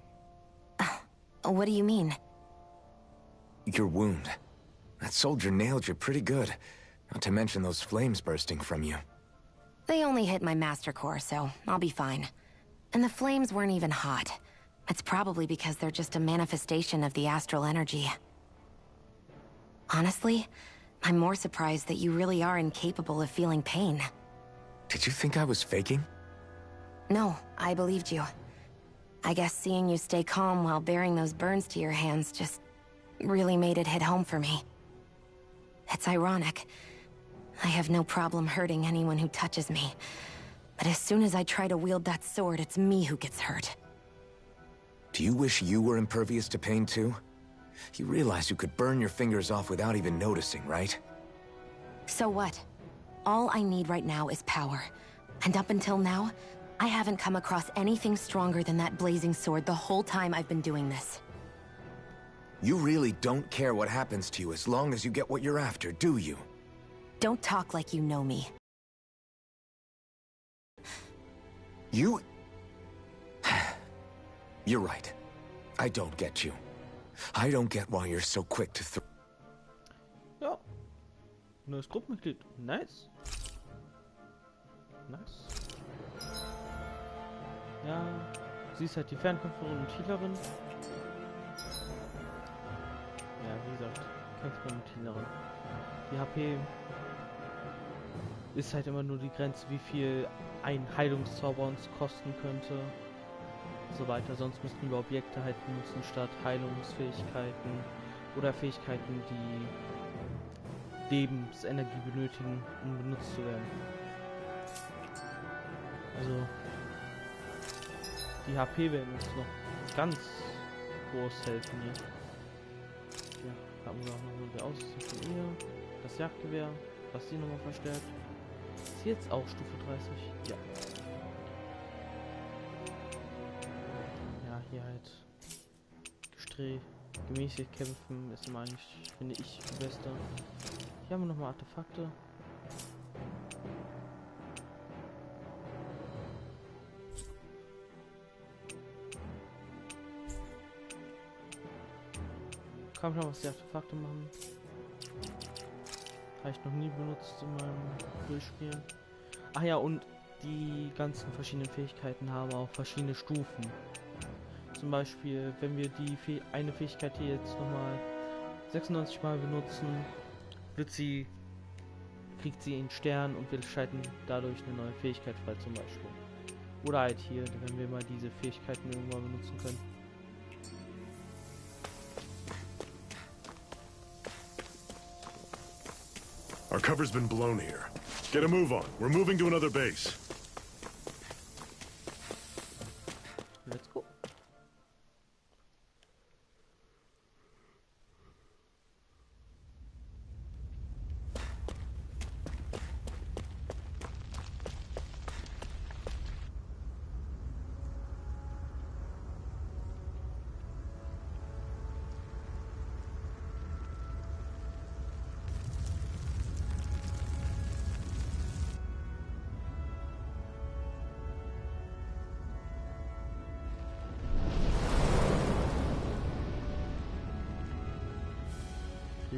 What do you mean? Your wound. That soldier nailed you pretty good. Not to mention those flames bursting from you. They only hit my master core, so I'll be fine. And the flames weren't even hot. It's probably because they're just a manifestation of the astral energy. Honestly, I'm more surprised that you really are incapable of feeling pain. Did you think I was faking? No, I believed you. I guess seeing you stay calm while bearing those burns to your hands just really made it hit home for me. It's ironic. I have no problem hurting anyone who touches me. But as soon as I try to wield that sword, it's me who gets hurt. Do you wish you were impervious to pain too? You realize you could burn your fingers off without even noticing, right? So what? All I need right now is power. And up until now, I haven't come across anything stronger than that blazing sword the whole time I've been doing this. You really don't care what happens to you as long as you get what you're after, do you? Don't talk like you know me. You... You're right. I don't get you. I don't get why you're so quick to throw... Ja. Neues Gruppenmitglied. Nice. Nice. Ja. Sie ist halt die Fernkämpferin und Healerin. Ja, wie gesagt, Kämpferin und Healerin. Die HP ist halt immer nur die Grenze, wie viel ein Heilungszauber uns kosten könnte. So weiter. Sonst müssten wir Objekte halt benutzen statt Heilungsfähigkeiten oder Fähigkeiten, die Lebensenergie benötigen, um benutzt zu werden. Also die HP werden uns noch ganz groß helfen hier. Ja, haben wir auch noch die Ausrüstung von ihr, das Jagdgewehr, was sie nochmal verstärkt. Ist sie jetzt auch Stufe 30? Ja. Ja, hier halt gemäßigt kämpfen ist immer eigentlich, finde ich, die beste. Hier haben wir nochmal Artefakte. Kann ich noch was die Artefakte machen? Habe ich noch nie benutzt in meinem Durchspielen. Ach ja, und die ganzen verschiedenen Fähigkeiten haben auch verschiedene Stufen. Zum Beispiel, wenn wir die eine Fähigkeit hier jetzt nochmal 96 Mal benutzen, kriegt sie einen Stern und wir schalten dadurch eine neue Fähigkeit frei zum Beispiel. Oder halt hier, wenn wir mal diese Fähigkeiten irgendwann benutzen können. Our cover's been blown here. Get a move on. We're moving to another base. Let's go.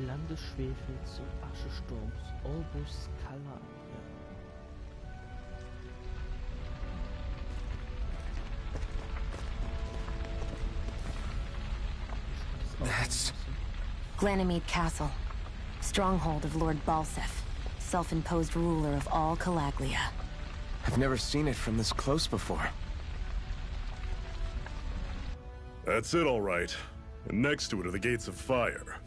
Land des Schwefels und Aschesturms, Orbus Kanal. That's... Ganymede Castle. Stronghold of Lord Balsef, self-imposed ruler of all Calaglia. I've never seen it from this close before. That's it, all right. And next to it are the gates of fire.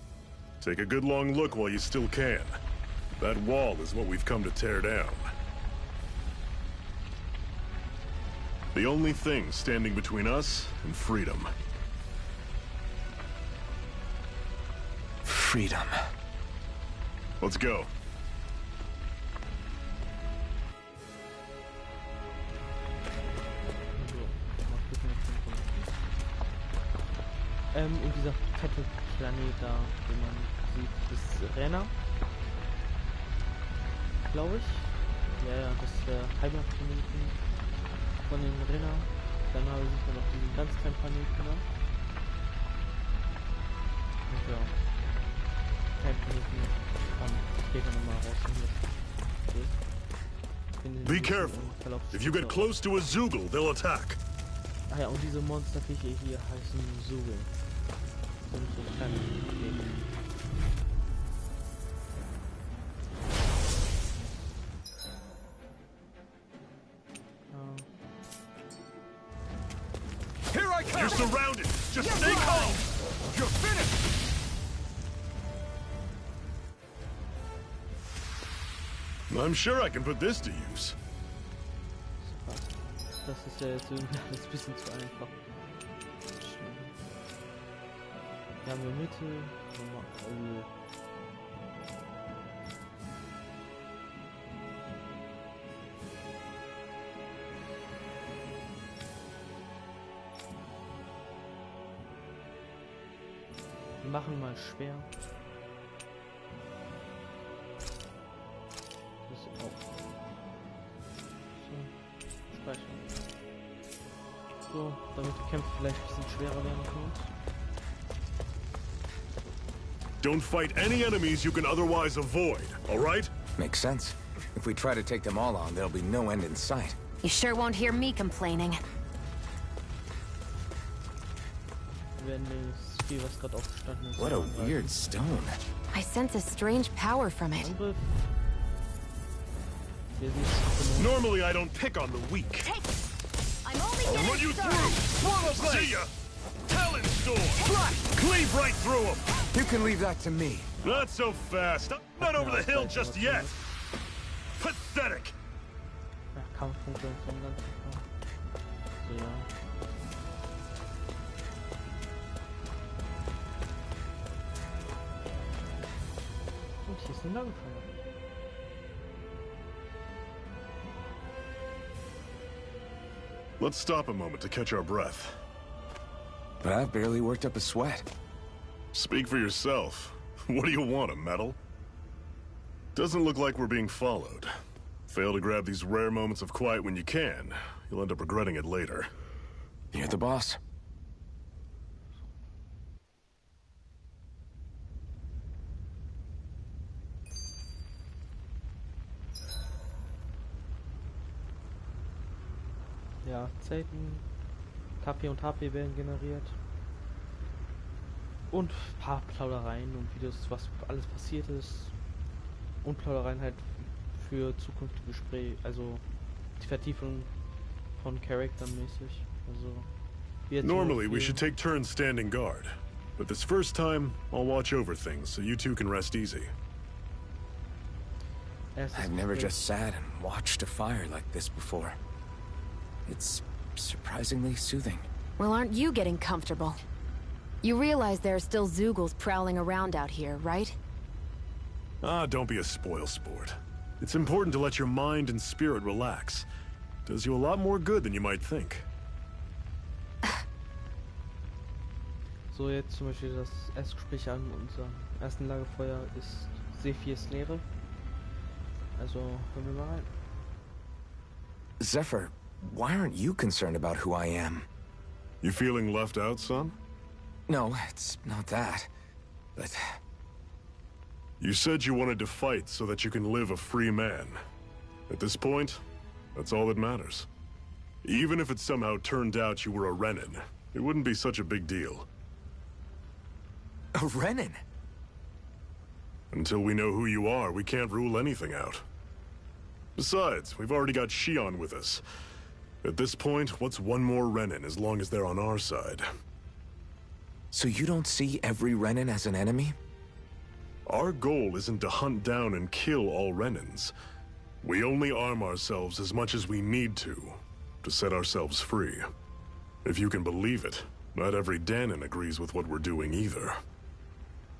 Take a good long look while you still can. That wall is what we've come to tear down. The only thing standing between us and freedom. Freedom. Let's go. Und dieser fette Planet da, den man sieht, ist Renner. Glaube ich. Ja, das ist der Heimatplaneten von den Renner. Dann sieht man noch diesen ganz kleinen Planeten da. Und ja, kein Planeten kann später nochmal rausfinden. Be careful. If you get close to a Zoogle, they'll attack. Ah ja, und diese Monsterviecher hier heißen Zoogle. Sind so kleine Planeten. Here I come! You're surrounded! Just stay calm! You're finished! I'm sure I can put this to use. Das ist ja jetzt irgendwie alles ein bisschen zu einfach. Hier haben wir Mitte. Wir machen mal schwer. Das ist auch. So, speichern. So, damit die Kämpfe vielleicht ein bisschen schwerer werden für uns. Don't fight any enemies you can otherwise avoid, alright? Makes sense. If we try to take them all on, there'll be no end in sight. You sure won't hear me complaining. Wenn das Spiel, was gerade aufgestanden ist. What a weird stone. I sense a strange power from it. Angriff. Normally I don't pick on the weak. I'm only I'll run you through! See ya! Talon Storm! Cleave right through him! You can leave that to me. Not so fast. I'm not over the hill just yet. Pathetic! Ja, Kampfpunkte und so ein ganzes Kram. So, ja. Und hier ist ein Lagerfeuer. Let's stop a moment to catch our breath. But I've barely worked up a sweat. Speak for yourself. What do you want, a medal? Doesn't look like we're being followed. Fail to grab these rare moments of quiet when you can. You'll end up regretting it later. You're the boss. Ja, Zelten, KP und HP werden generiert. Und ein paar Plaudereien und Videos, was alles passiert ist. Und Plaudereien halt für zukünftige Gespräche, also die Vertiefung von Charakteren mäßig. Also, normally we should take turns standing guard. But this first time, I'll watch over things so you two can rest easy. I've never just sat and watched a fire like this before. It's surprisingly soothing. Well, aren't you getting comfortable? You realize there are still Zeugles prowling around out here, right? Ah, don't be a spoil sport. It's important to let your mind and spirit relax. Does you a lot more good than you might think. So, jetzt zum Beispiel das erste Gespräch an unserem ersten Lagerfeuer ist Sephirs Lehre. Also, hören wir mal rein. Zephyr, why aren't you concerned about who I am? You feeling left out, son? No, it's not that. But... You said you wanted to fight so that you can live a free man. At this point, that's all that matters. Even if it somehow turned out you were a Renin, it wouldn't be such a big deal. A Renin? Until we know who you are, we can't rule anything out. Besides, we've already got Shion with us. At this point, what's one more Renin as long as they're on our side? So you don't see every Renin as an enemy? Our goal isn't to hunt down and kill all Renins. We only arm ourselves as much as we need to set ourselves free. If you can believe it, not every Danon agrees with what we're doing either.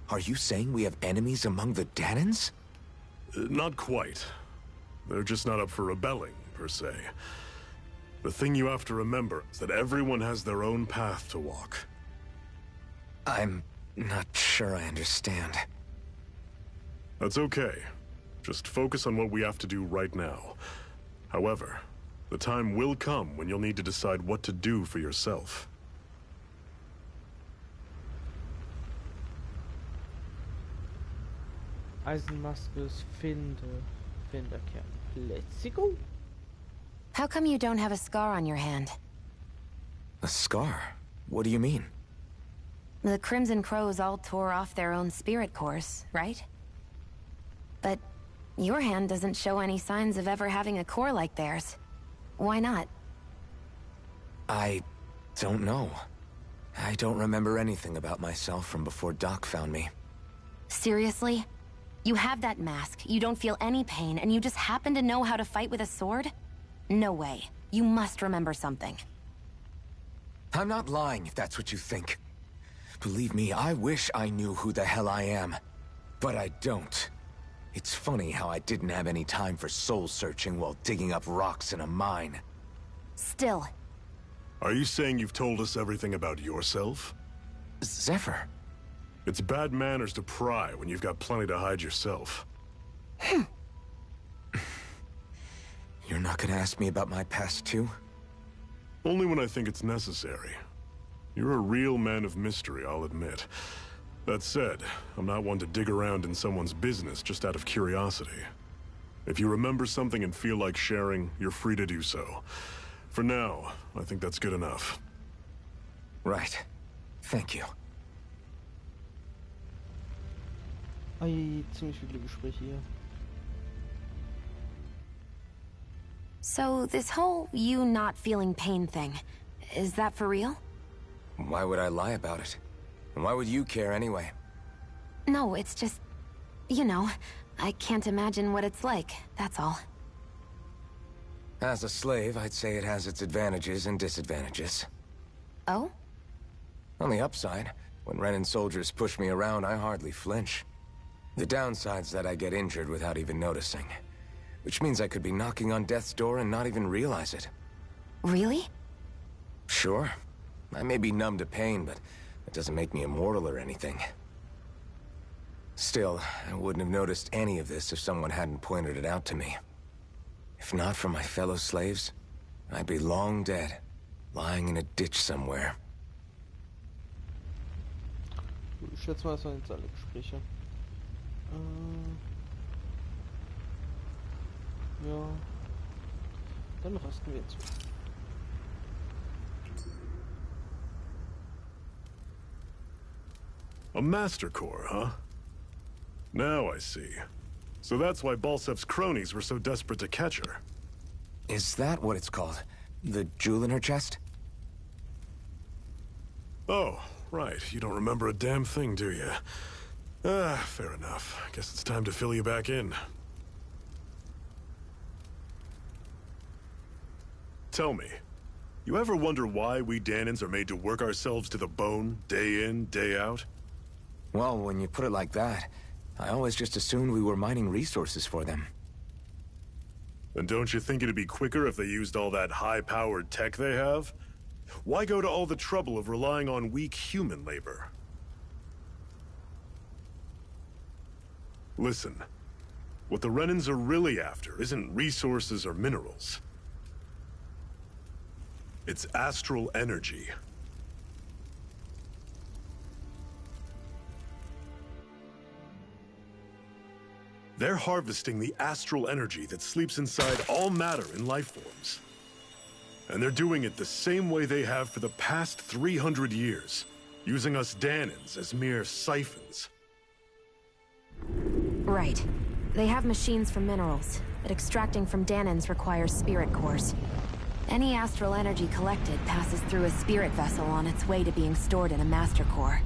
Are you saying we have enemies among the Danons? Not quite. They're just not up for rebelling, per se. The thing you have to remember is that everyone has their own path to walk. I'm not sure I understand. That's okay. Just focus on what we have to do right now. However, the time will come when you'll need to decide what to do for yourself. Eisenmaskes Finderkern. Let's go. How come you don't have a scar on your hand? A scar? What do you mean? The Crimson Crows all tore off their own spirit cores, right? But your hand doesn't show any signs of ever having a core like theirs. Why not? I don't know. I don't remember anything about myself from before Doc found me. Seriously? You have that mask, you don't feel any pain, and you just happen to know how to fight with a sword? No way. You must remember something. I'm not lying if that's what you think. Believe me, I wish I knew who the hell I am. But I don't. It's funny how I didn't have any time for soul-searching while digging up rocks in a mine. Still. Are you saying you've told us everything about yourself? Zephyr. It's bad manners to pry when you've got plenty to hide yourself. You're not gonna ask me about my past, too? Only when I think it's necessary. You're a real man of mystery, I'll admit. That said, I'm not one to dig around in someone's business just out of curiosity. If you remember something and feel like sharing, you're free to do so. For now, I think that's good enough. Right. Thank you. Ei, ziemlich viele Gespräche hier. So, this whole you not feeling pain thing, is that for real? Why would I lie about it? And why would you care anyway? No, it's just... You know, I can't imagine what it's like, that's all. As a slave, I'd say it has its advantages and disadvantages. Oh? On the upside, when Renan soldiers push me around, I hardly flinch. The downside's that I get injured without even noticing. Which means I could be knocking on death's door and not even realize it. Really? Sure. I may be numb to pain, but that doesn't make me immortal or anything. Still, I wouldn't have noticed any of this if someone hadn't pointed it out to me. If not for my fellow slaves, I'd be long dead, lying in a ditch somewhere. Ich schätze mal, das waren jetzt alle Gespräche. Ja. Dann rasten wir jetzt. A Master Core, huh? Now I see. So that's why Balsev's cronies were so desperate to catch her. Is that what it's called? The jewel in her chest? Oh, right. You don't remember a damn thing, do you? Ah, fair enough. Guess it's time to fill you back in. Tell me, you ever wonder why we Danans are made to work ourselves to the bone, day in, day out? Well, when you put it like that, I always just assumed we were mining resources for them. And don't you think it'd be quicker if they used all that high-powered tech they have? Why go to all the trouble of relying on weak human labor? Listen, what the Renans are really after isn't resources or minerals. It's astral energy. They're harvesting the astral energy that sleeps inside all matter in life forms. And they're doing it the same way they have for the past 300 years, using us Danans as mere siphons. Right. They have machines for minerals, but extracting from Danans requires spirit cores. Any astral energy collected passes through a spirit vessel on its way to being stored in a master core.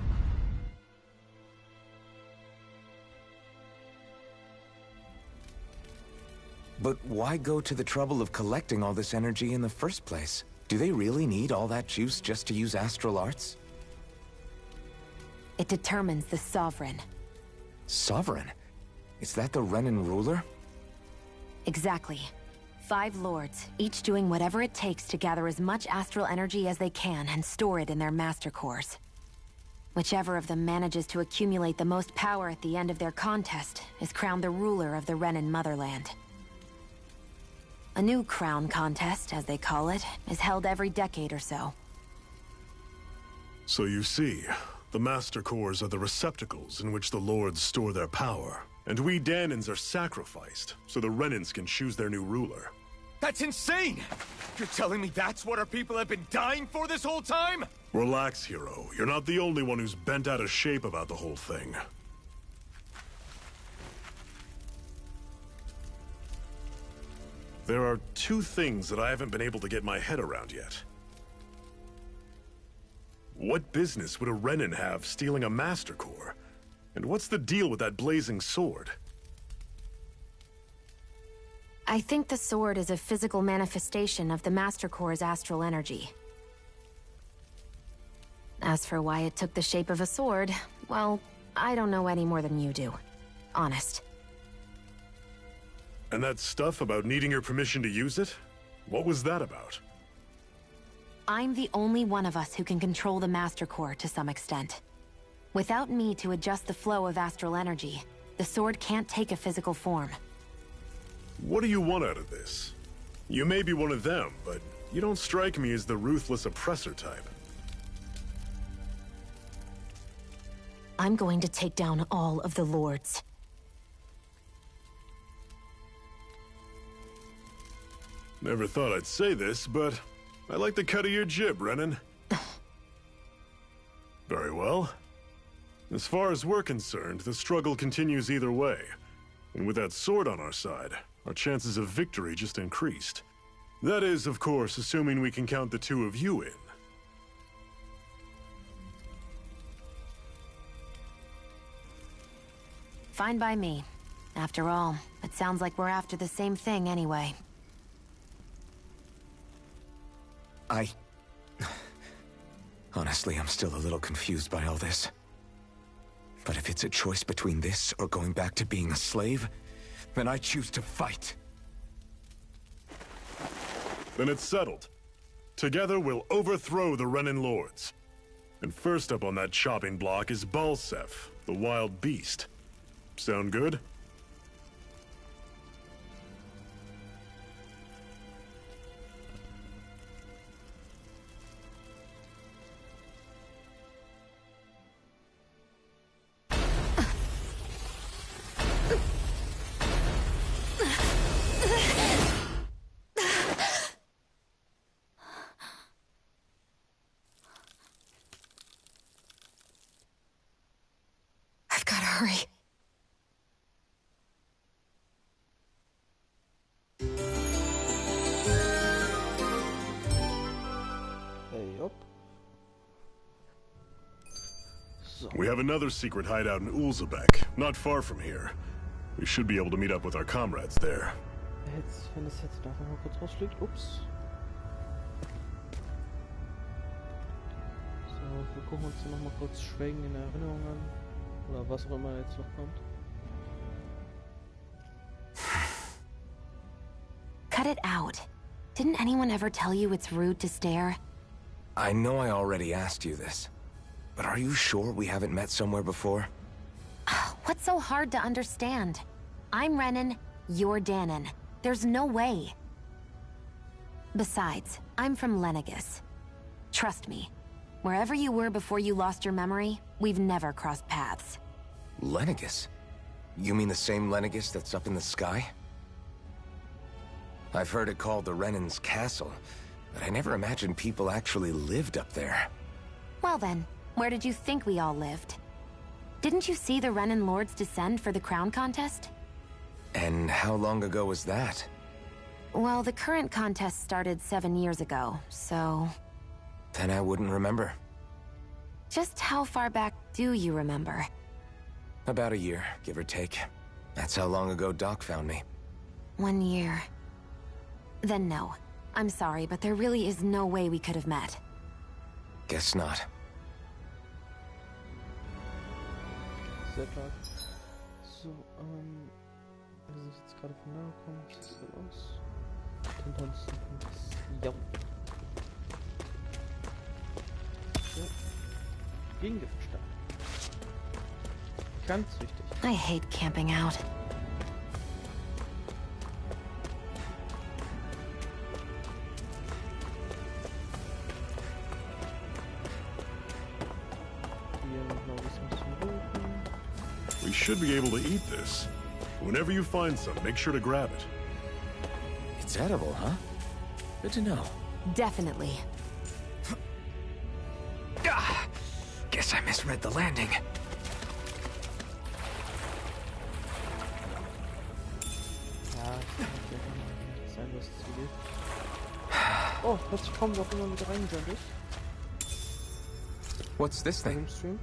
But why go to the trouble of collecting all this energy in the first place? Do they really need all that juice just to use astral arts? It determines the Sovereign. Sovereign? Is that the Renan ruler? Exactly. 5 lords, each doing whatever it takes to gather as much astral energy as they can and store it in their master cores. Whichever of them manages to accumulate the most power at the end of their contest is crowned the ruler of the Renan motherland. A new crown contest, as they call it, is held every decade or so. So you see, the Master Cores are the receptacles in which the Lords store their power. And we Danans are sacrificed, so the Renans can choose their new ruler. That's insane! You're telling me that's what our people have been dying for this whole time? Relax, hero. You're not the only one who's bent out of shape about the whole thing. There are 2 things that I haven't been able to get my head around yet. What business would a Renan have stealing a Master Core? And what's the deal with that blazing sword? I think the sword is a physical manifestation of the Master Core's astral energy. As for why it took the shape of a sword, well, I don't know any more than you do. Honest. And that stuff about needing your permission to use it? What was that about? I'm the only one of us who can control the Master Core to some extent. Without me to adjust the flow of astral energy, the sword can't take a physical form. What do you want out of this? You may be one of them, but you don't strike me as the ruthless oppressor type. I'm going to take down all of the lords. Never thought I'd say this, but I like the cut of your jib, Renan. Very well. As far as we're concerned, the struggle continues either way. And with that sword on our side, our chances of victory just increased. That is, of course, assuming we can count the two of you in. Fine by me. After all, it sounds like we're after the same thing anyway. Honestly, I'm still a little confused by all this. But if it's a choice between this or going back to being a slave, then I choose to fight. Then it's settled. Together we'll overthrow the Renan Lords. And first up on that chopping block is Balsef, the wild beast. Sound good? I've gotta hurry. Hey, up. So. We have another secret hideout in Ulzebek, not far from here. We should be able to meet up with our comrades there. Jetzt, wenn es jetzt nachher mal kurz rausfliegt, ups. So, wir gucken uns noch mal kurz Schweigen in Erinnerung an. Oder was auch immer jetzt noch kommt. Cut it out. Didn't anyone ever tell you it's rude to stare? I know I already asked you this, but are you sure we haven't met somewhere before? What's so hard to understand? I'm Renan, you're Danon. There's no way. Besides, I'm from Lenegis. Trust me, wherever you were before you lost your memory, we've never crossed paths. Lenegis? You mean the same Lenegis that's up in the sky? I've heard it called the Renan's Castle, but I never imagined people actually lived up there. Well then, where did you think we all lived? Didn't you see the Renan Lords descend for the crown contest? And how long ago was that? Well, the current contest started 7 years ago, so... Then I wouldn't remember. Just how far back do you remember? About a year, give or take. That's how long ago Doc found me. 1 year. Then no. I'm sorry, but there really is no way we could have met. Guess not. Sehr klar. So, wir sind jetzt gerade von da gekommen. Was ist da los? Ansonsten kommt es. Ja. So. Gegengiftstein. Ganz wichtig. I hate camping out. We should be able to eat this. Whenever you find some, make sure to grab it. It's edible, huh? Good to know. Definitely. Guess I misread the landing. Ja, ich sein, was es geht. Oh, plötzlich kommen doch immer wieder reingejumpt ist. What's this thing? Stream.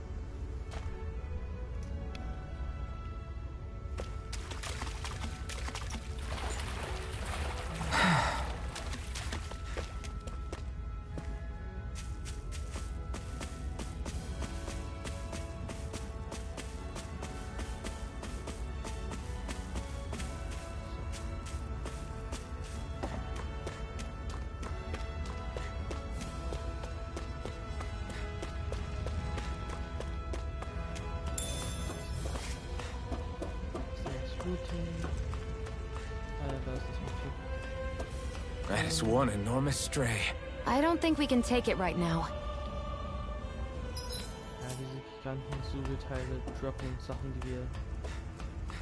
That is one enormous stray. I don't think we can take it right now. Ja, diese giganten Sugelteile droppen Sachen, die wir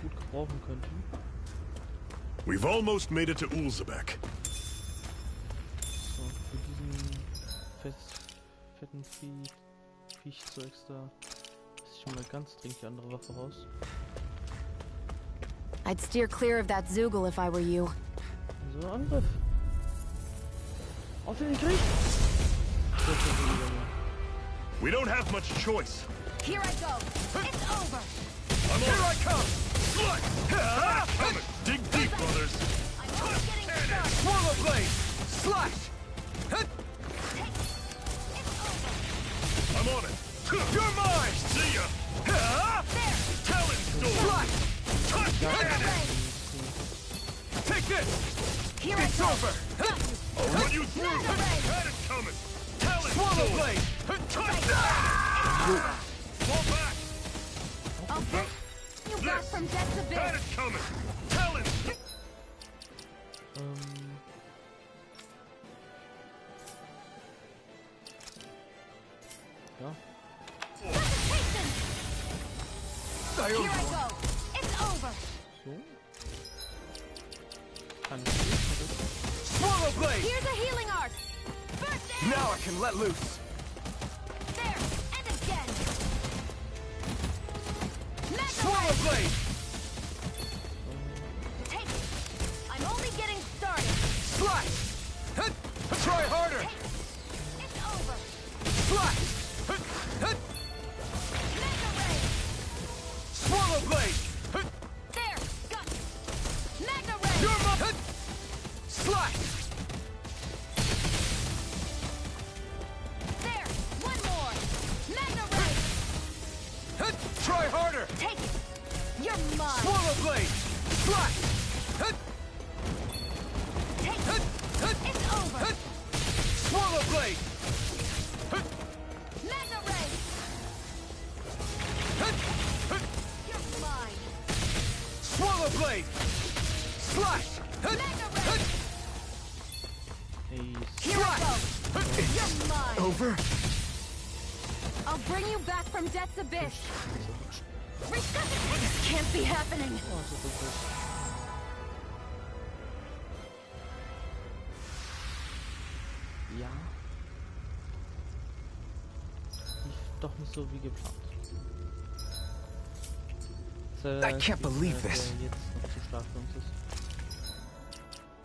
gut gebrauchen könnten. We've almost made it to Ulzebek. So, für diesen fetten Viechzeugs da lasse ich mal ganz dringend die andere Waffe raus. I'd steer clear of that Zoogle if I were you. So, Angriff. Auf den Krieg! We don't have much choice. Here I go. It's over. I'm Here I come! coming. Dig deep, brothers. I'm only getting started. Swallow blade! Slash! I'm on it. You're mine! See ya. Talon storm. Slash! Cannon. Take this! Here It's I go. over! I'll run you through. Had it coming. Talon Swallow storm. blade! Fall back. I'll bring you back from death's Had abyss. it coming. Talon. Ja. Here I go. It's over. So. Kann ich nicht. Swallow blade! Here's a healing art. First aid. Now I can let loose. There. And again. Swallow blade! Take it. I'm only getting started. Slash! Try harder! It's over. Slash! Mega ray. Swallow blade! There. Got it. Mega ray. You're my... Slash! There. One more. Mega ray. Try harder! Take it. You're mine. Swallow blade! Slash! Take it. It's over. Swallow blade! Mega ray. You're mine. Swallow blade! Slash! Mega ray. Hey, Here I go. You're mine. Over? I'll bring you back from death's abyss. Resuscitate. This can't be happening. oh, so wirklich. Ja. Lief doch nicht so wie geplant. I can't believe der this. jetzt noch zu stark für uns ist.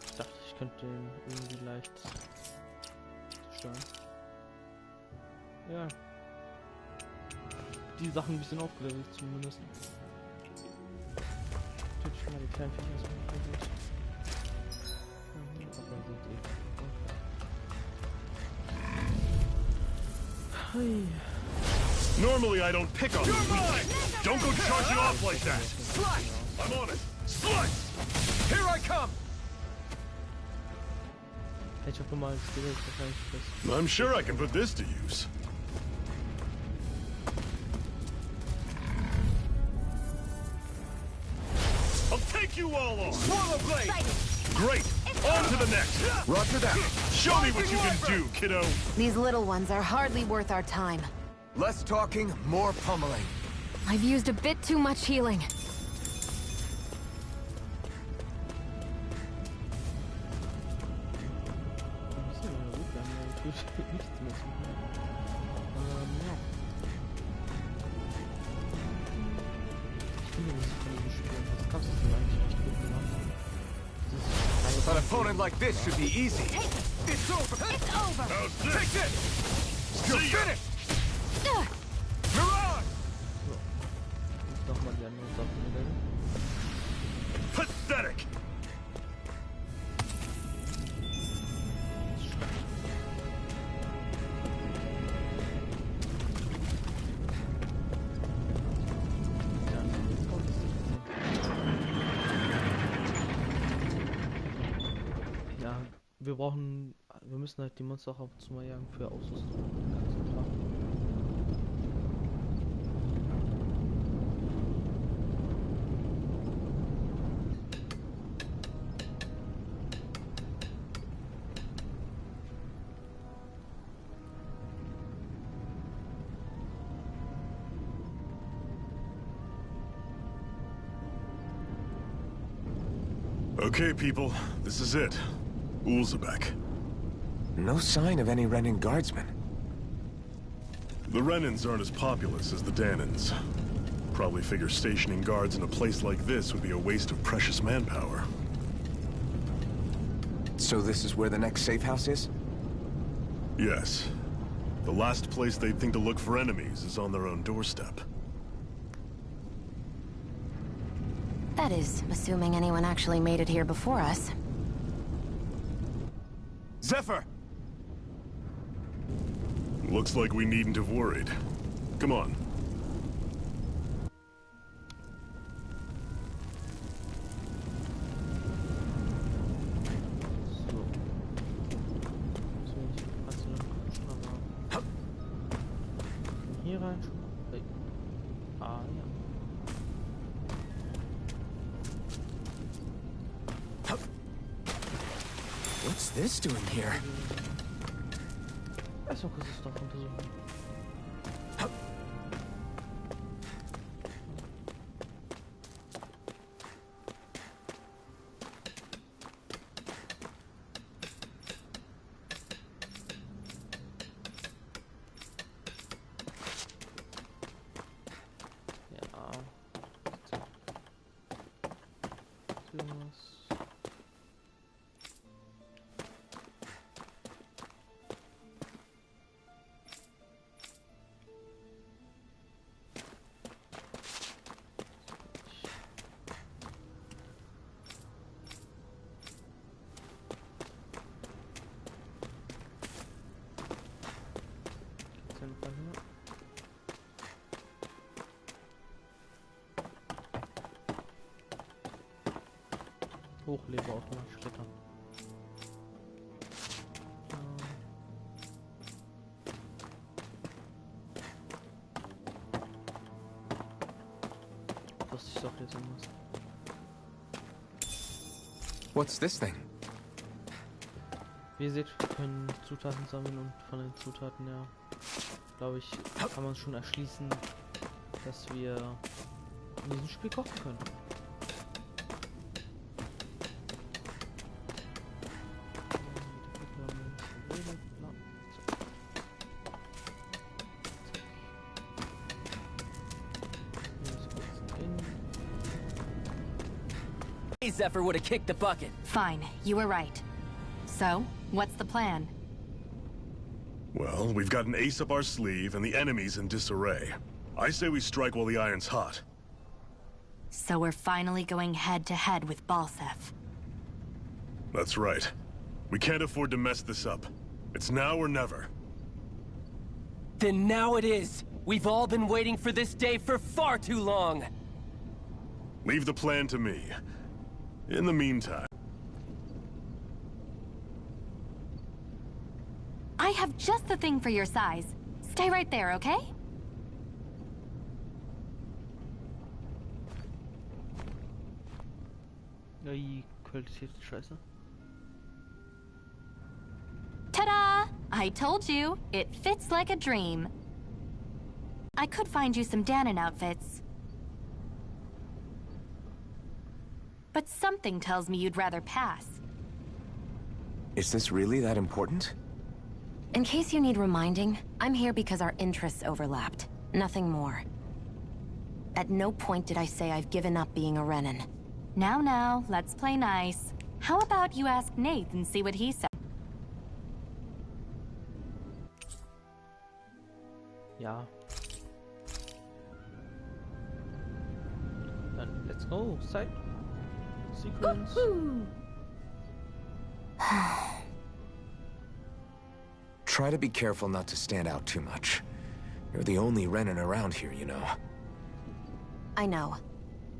Ich dachte, ich könnte den irgendwie leicht zerstören. Ja. Die Sachen ein bisschen aufgelevelt zumindest. Natürlich mal die kleinen Viecher so aufgelevelt. Aber sind Hey. Normally I don't pick on you. Don't go charging off like that. Slash! I'm on it. Slice! Here I come! Hätte ich auch normal gespielt, wahrscheinlich das. I'm sure I can put this to use. I'll take you all on. Swallow blade! Great. On to the next. Roger that. Show me what you can do, kiddo. These little ones are hardly worth our time. Less talking, more pummeling. I've used a bit too much healing. An opponent like this should be easy. It's over! It's over. How's this? Take this! You're See ya. finished! Mirage! Nochmal die anderen Sachen nehmen. Pathetic. Ja, wir müssen halt die Monster auch ab und zu mal jagen für Ausrüstung. Okay, people, this is it. Ulzebek. No sign of any Renan guardsmen. The Renans aren't as populous as the Danans. Probably figure stationing guards in a place like this would be a waste of precious manpower. So this is where the next safe house is? Yes. The last place they'd think to look for enemies is on their own doorstep. That is, assuming anyone actually made it here before us. Zephyr! Looks like we needn't have worried. Come on. Hier rein. Ah, ja. What's this doing here? Erstmal kurz das Dorf untersuchen. Hochleber automatisch klettern. Was ich doch jetzt muss. What's this thing? Wie ihr seht, wir können Zutaten sammeln und von den Zutaten, ja, glaube ich, kann man schon erschließen, dass wir in diesem Spiel kochen können. Zephyr would have kicked the bucket. Fine, you were right. So, what's the plan? Well, we've got an ace up our sleeve and the enemy's in disarray. I say we strike while the iron's hot. So we're finally going head to head with Balsef. That's right. We can't afford to mess this up. It's now or never. Then now it is. We've all been waiting for this day for far too long. Leave the plan to me. In the meantime... I have just the thing for your size. Stay right there, okay? Die Qualität ist scheiße. Ta-da! I told you, it fits like a dream. I could find you some Danon outfits. But something tells me you'd rather pass. Is this really that important? In case you need reminding, I'm here because our interests overlapped. Nothing more. At no point did I say I've given up being a Renan. Now, let's play nice. How about you ask Nate and see what he said? Ja. Dann let's go. Side sequence. Try to be careful not to stand out too much. You're the only Renan around here, you know. I know.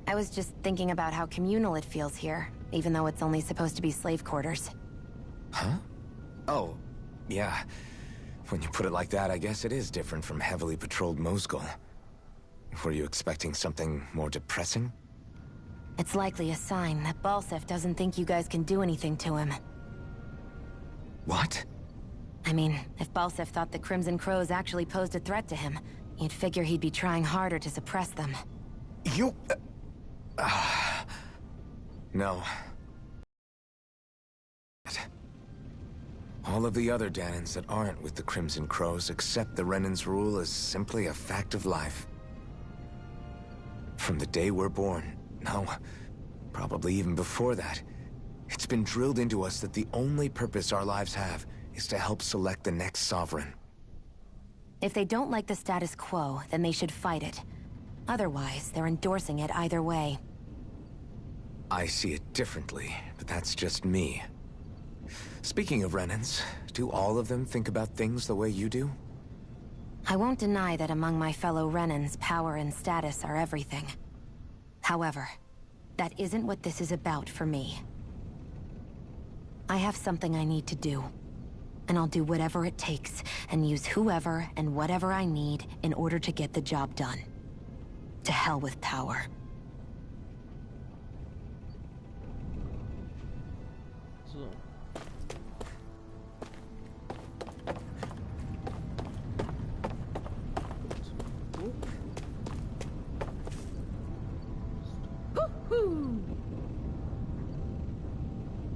I was just thinking about how communal it feels here, even though it's only supposed to be slave quarters. Huh? Oh, yeah. When you put it like that, I guess it is different from heavily patrolled Mosgul. Were you expecting something more depressing? It's likely a sign that Balsef doesn't think you guys can do anything to him. What? I mean, if Balsef thought the Crimson Crows actually posed a threat to him, you'd figure he'd be trying harder to suppress them. You... No. All of the other Danans that aren't with the Crimson Crows accept the Renan's rule as simply a fact of life. From the day we're born, no, probably even before that, it's been drilled into us that the only purpose our lives have is to help select the next sovereign. If they don't like the status quo, then they should fight it. Otherwise, they're endorsing it either way. I see it differently, but that's just me. Speaking of Renans, do all of them think about things the way you do? I won't deny that among my fellow Renans, power and status are everything. However, that isn't what this is about for me. I have something I need to do. And I'll do whatever it takes, and use whoever and whatever I need in order to get the job done. To hell with power. So.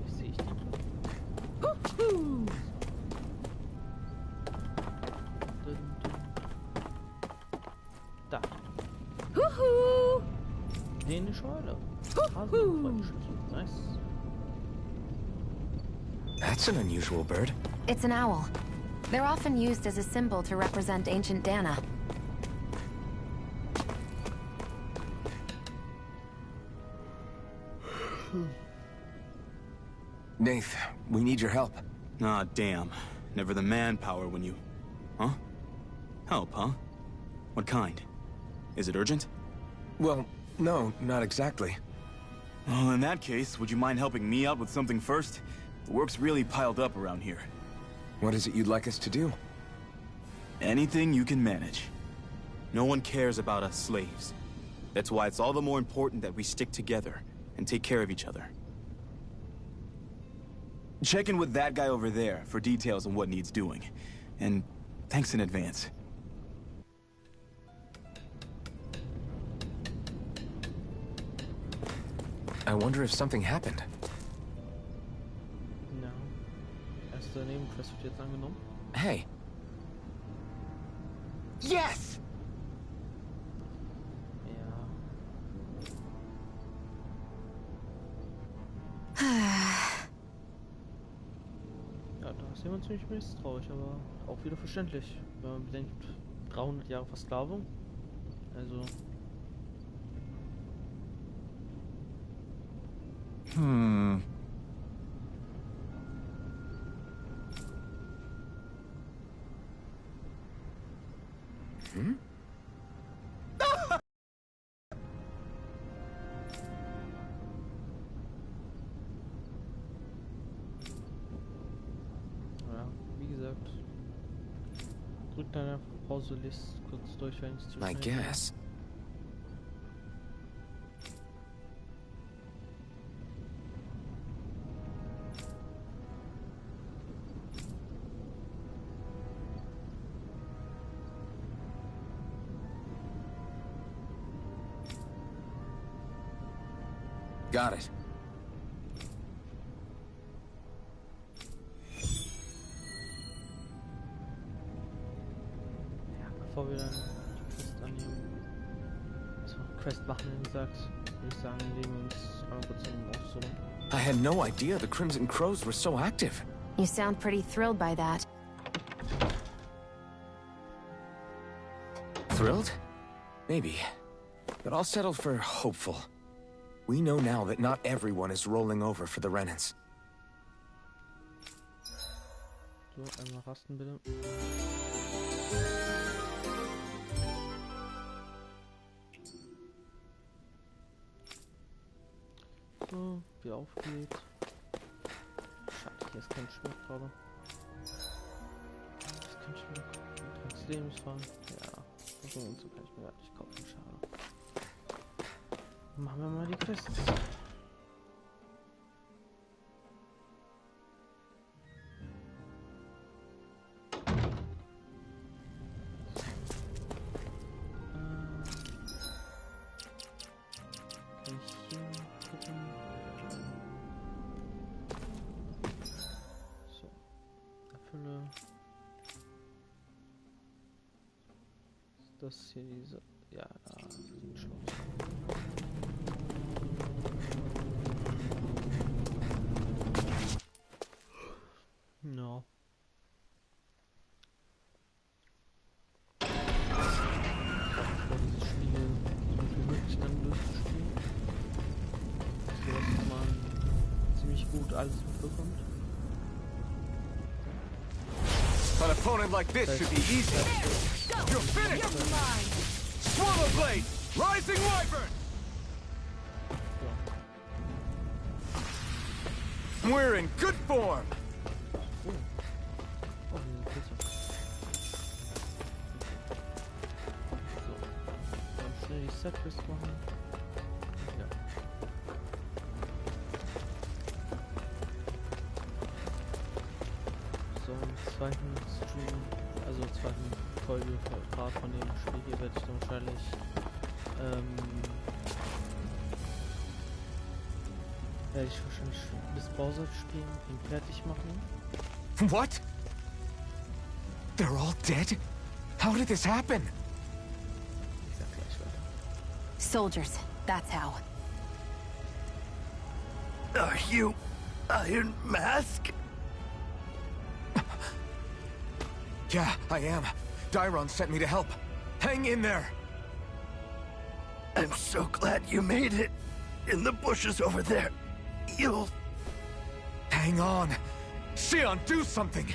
Wie sehe ich die? Da. Dänische Eule. Nice. That's an unusual bird. It's an owl. They're often used as a symbol to represent ancient Dana. Nath, we need your help. Ah, damn. Never the manpower when you... Huh? Help, huh? What kind? Is it urgent? Well, no, not exactly. Well, in that case, would you mind helping me out with something first? The work's really piled up around here. What is it you'd like us to do? Anything you can manage. No one cares about us slaves. That's why it's all the more important that we stick together and take care of each other. Check in with that guy over there for details on what needs doing. And thanks in advance. I wonder if something happened. Ja. Erste Nebenquest wird jetzt angenommen. Hey. Yes! Ja, da ist jemand ziemlich misstrauisch, aber auch wieder verständlich, wenn man bedenkt, 300 Jahre Versklavung. Also. Hmm. Ja, wie gesagt, drück deine Pause, liest kurz durch, wenn es zu schnell I guess. Got it. Ja, bevor wir dann die Quest annehmen, also Quest machen, wie gesagt, würde ich sagen, legen wir uns einmal kurz in den Aussuchen. I had no idea the Crimson Crows were so active. You sound pretty thrilled by that. Thrilled? Maybe. But I'll settle for hopeful. We know now that not everyone is rolling over for the Renans. So, einmal rasten bitte. So, wieder aufgeht. Schade, hier ist kein Schmuck, aber. Das ist kein Schmuck. Trotz Lebensfahren. Ja, so und so kann ich mir gar nicht kaufen, schade. Machen wir mal die Quests. Kann ich hier gucken? dass hier diese... Ja, da sind Schloss. Ja. Vor dieses Spiel so viel Möglichkeiten durchzuspielen. So dass man ziemlich gut alles mitbekommt. An opponent like this should be easy. You're finished! Swallow Blade! Rising Wyvern! We're in good form! Oh, wir sind besser. So, dann schnell die Setlist machen. Ja. So, im zweiten Stream, also zweiten Folge Part von dem Spiel hier werde ich dann wahrscheinlich bis Browser spielen, ihn fertig machen. What? They're all dead? How did this happen? Ich sag gleich weiter. Soldiers, that's how. Are you Iron Mask? Yeah, I am. Dairon sent me to help. Hang in there! I'm so glad you made it. In the bushes over there. You'll... Hang on! Xion, do something!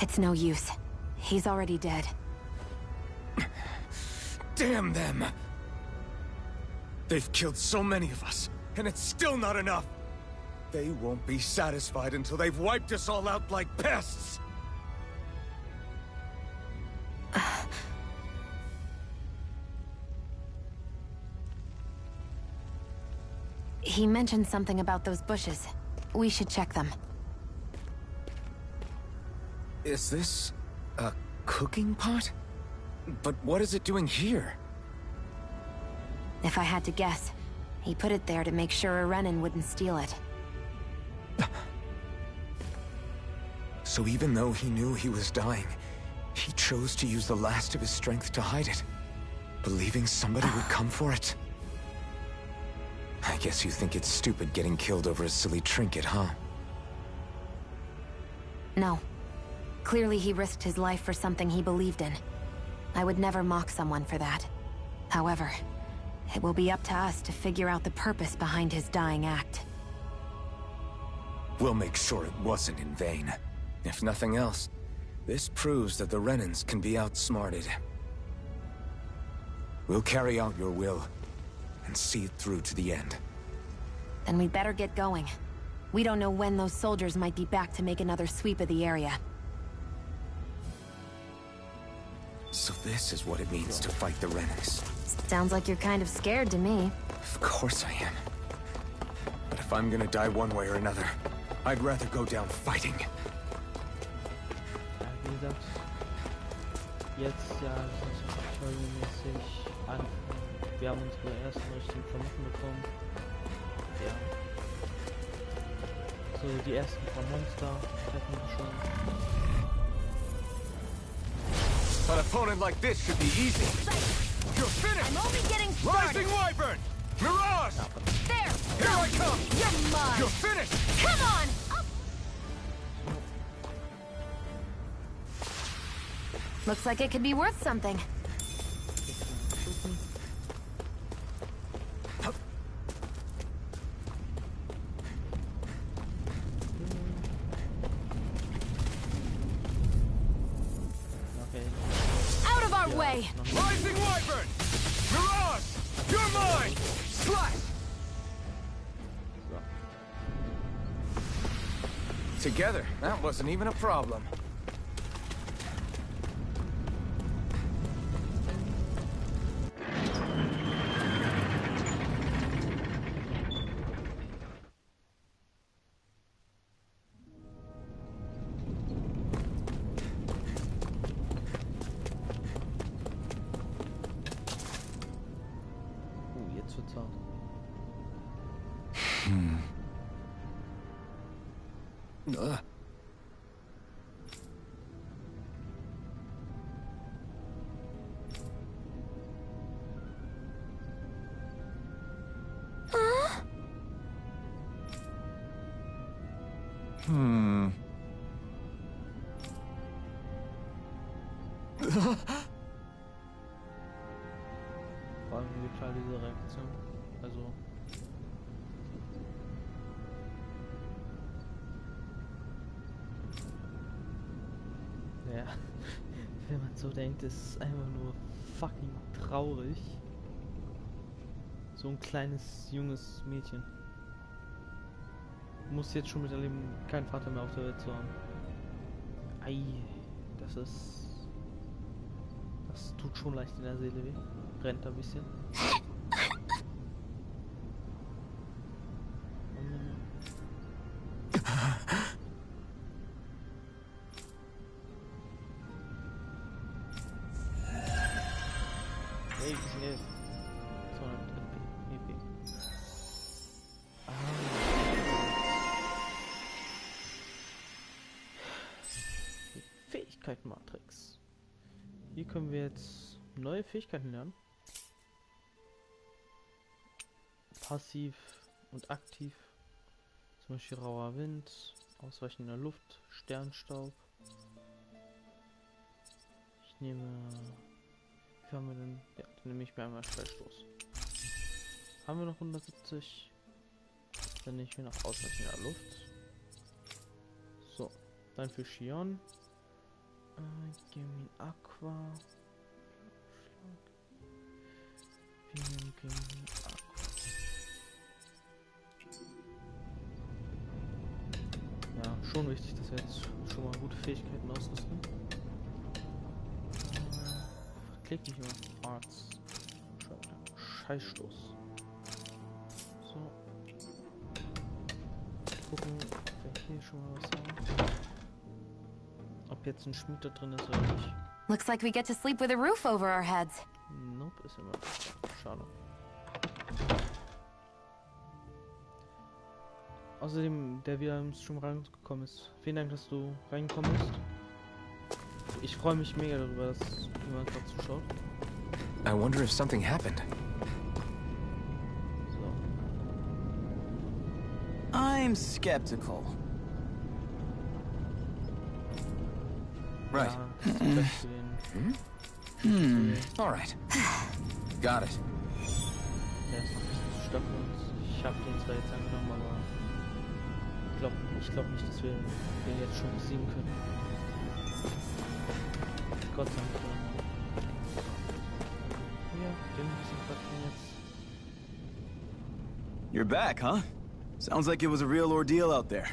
It's no use. He's already dead. Damn them! They've killed so many of us, and it's still not enough! They won't be satisfied until they've wiped us all out like pests! He mentioned something about those bushes. We should check them. Is this a cooking pot? But what is it doing here? If I had to guess, he put it there to make sure a Renin wouldn't steal it. So even though he knew he was dying, he chose to use the last of his strength to hide it, believing somebody would come for it. I guess you think it's stupid getting killed over a silly trinket, huh? No. Clearly he risked his life for something he believed in. I would never mock someone for that. However, it will be up to us to figure out the purpose behind his dying act. We'll make sure it wasn't in vain. If nothing else, this proves that the Renins can be outsmarted. We'll carry out your will, and see it through to the end. Then we'd better get going. We don't know when those soldiers might be back to make another sweep of the area. So this is what it means to fight the Renins. Sounds like you're kind of scared to me. Of course I am. But if I'm gonna die one way or another, I'd rather go down fighting. Ja, wie gesagt, jetzt ja folgenmäßig anfangen. Wir haben unsere ersten richtigen Klamotten bekommen. Ja. So, die ersten paar Monster treffen wir schon. An opponent like this should be easy. You're finished! I'm only getting started. Rising Wyvern! Mirage! There! Here I come! You're mine! You're finished! Come on! Looks like it could be worth something. Out of our way! Rising Wyvern! Mirage! You're mine! Slash! Together, that wasn't even a problem. Jetzt wird's hart. Vor allem wie klar diese Reaktion. Also. Ja, wenn man so denkt, ist es einfach nur fucking traurig. So ein kleines, junges Mädchen. Muss jetzt schon miterleben, keinen Vater mehr auf der Welt zu haben. Ei, das tut schon leicht in der Seele weh. Brennt ein bisschen. Hey, schnell. 200 EP. Fähigkeiten-Matrix. Hier können wir jetzt neue Fähigkeiten lernen. Passiv und aktiv. Zum Beispiel rauer Wind, Ausweichen in der Luft, Sternstaub. Ich nehme... Wie haben wir denn? Ja, dann nehme ich mir einmal Schwellstoß. Haben wir noch 170? Dann nehme ich mir noch Ausweichen in der Luft. So, dann für Shion. Gib mir Aqua. Gib mir Aqua. Ja, schon wichtig, dass wir jetzt schon mal gute Fähigkeiten ausrüsten. Klick nicht immer. Arts. Scheißstoß. So. Gucken, ob wir hier schon mal was haben. Ob jetzt ein Schmied da drin ist oder nicht. Looks like we get to sleep with a roof over our heads. Nope, ist immer. Schade. Außerdem, der wieder im Stream reingekommen ist. Vielen Dank, dass du reingekommen bist. Ich freue mich mega darüber, dass jemand gerade zuschaut. I wonder if something happened. So. I'm skeptical. Right. Ja, All right. Got it. der ist noch ein bisschen stock und ich habe den zwar jetzt angenommen, aber ich glaube nicht, dass wir den jetzt schon besiegen können. Gott sei Dank. Ja, den bisschen quatschen jetzt. You're back, huh? Sounds like it was a real ordeal out there.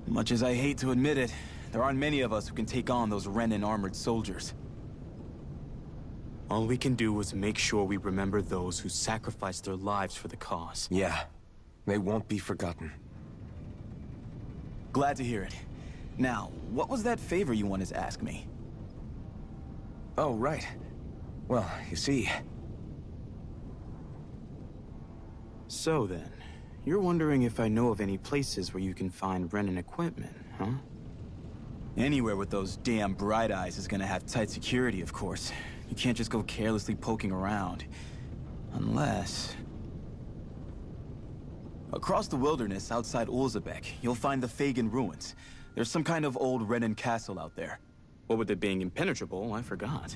Much as I hate to admit it, there aren't many of us who can take on those Renin armored soldiers. All we can do is make sure we remember those who sacrificed their lives for the cause. Yeah, they won't be forgotten. Glad to hear it. Now, what was that favor you wanted to ask me? Oh, right. Well, you see... So then, you're wondering if I know of any places where you can find Renin equipment, huh? Anywhere with those damn bright eyes is gonna have tight security, of course. You can't just go carelessly poking around. Unless... Across the wilderness outside Ulzebek, you'll find the Fagin ruins. There's some kind of old Renin castle out there. What with it being impenetrable, I forgot.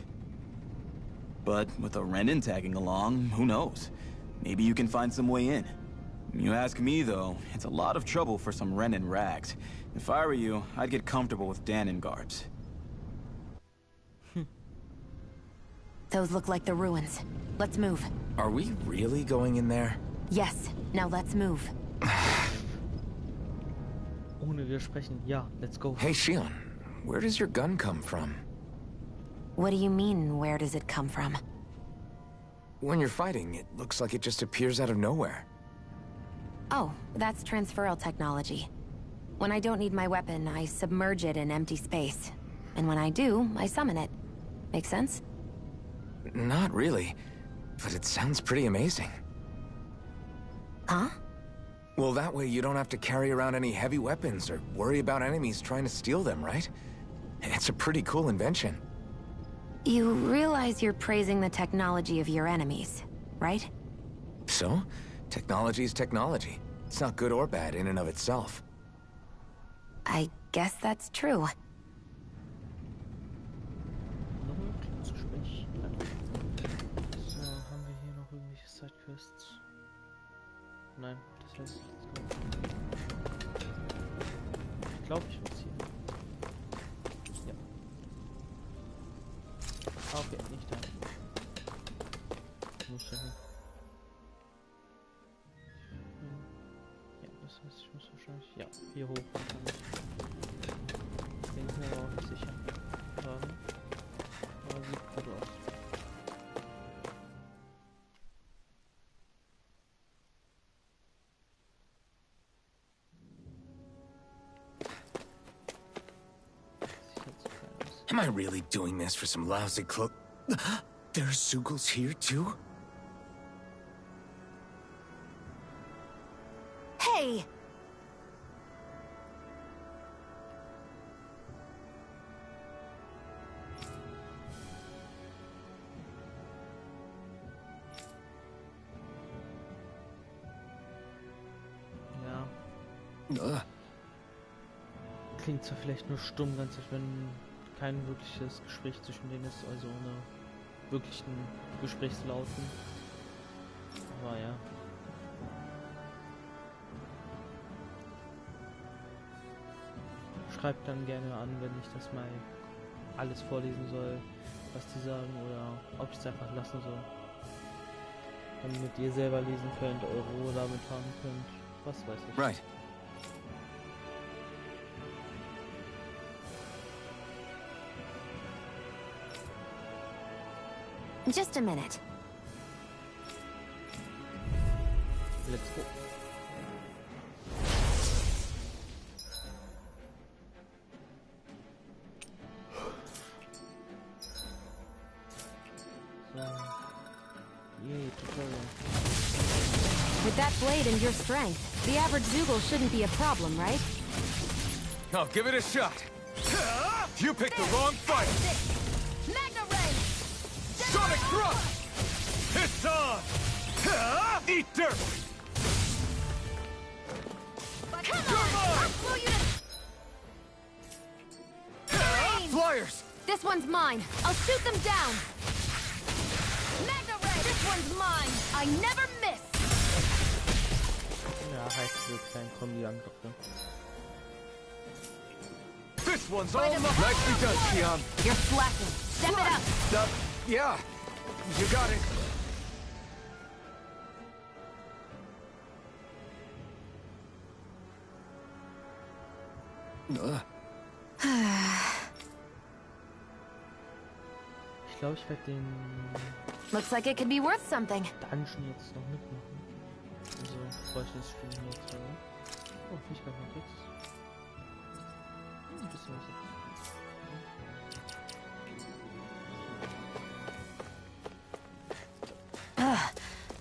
But with a Renin tagging along, who knows? Maybe you can find some way in. You ask me, though, it's a lot of trouble for some Renin rags. If I were you, I'd get comfortable with Danon garbs. Those look like the ruins. Let's move. Are we really going in there? Yes. Now let's move. Ohne widersprechen. Ja, let's go. Hey, Shion, where does your gun come from? What do you mean, where does it come from? When you're fighting, it looks like it just appears out of nowhere. Oh, that's transferal technology. When I don't need my weapon, I submerge it in empty space. And when I do, I summon it. Make sense? Not really, but it sounds pretty amazing. Huh? Well, that way you don't have to carry around any heavy weapons or worry about enemies trying to steal them, right? It's a pretty cool invention. You realize you're praising the technology of your enemies, right? So? Technology's technology. It's not good or bad in and of itself. I guess that's true. Nein, das heißt. Ich glaube, ich muss hier. Ja. Ah, okay, nicht da. Ich muss da hin. Ja, das heißt, ich muss wahrscheinlich. Ja, hier hoch. Bin ich mir aber auch nicht sicher. Aber sieht gut aus. Am I really doing this for some lousy cloak? There's Zugals here too? Hey! Ja. Klingt zwar vielleicht nur stumm, ganz wenn kein wirkliches Gespräch zwischen denen ist, also ohne wirklichen Gesprächslauten. Aber ja. Schreibt dann gerne an, wenn ich das mal alles vorlesen soll, was die sagen, oder ob ich es einfach lassen soll. Damit ihr selber lesen könnt, eure Ruhe damit haben könnt, was weiß ich. Right. Just a minute. Let's go. So. Yay, tutorial. With that blade and your strength, the average Zugal shouldn't be a problem, right? I'll give it a shot. You picked the wrong fight. Sonic thrust! It's on! Eat dirt! Flyers! This one's mine. I'll shoot them down. Magna Ray! This one's mine. I never miss. Ja, Herzlich, dann kommen die Angriffe. This one's all nicely done, Xian. You're slacking. Step it up. Yeah, you got it. Ich glaube, ich werde den Looks like it could be worth something. Dungeon jetzt noch mitmachen. Also, bevor ich das Spiel jetzt habe. Oh, ich kann noch nichts. Ein bisschen was jetzt.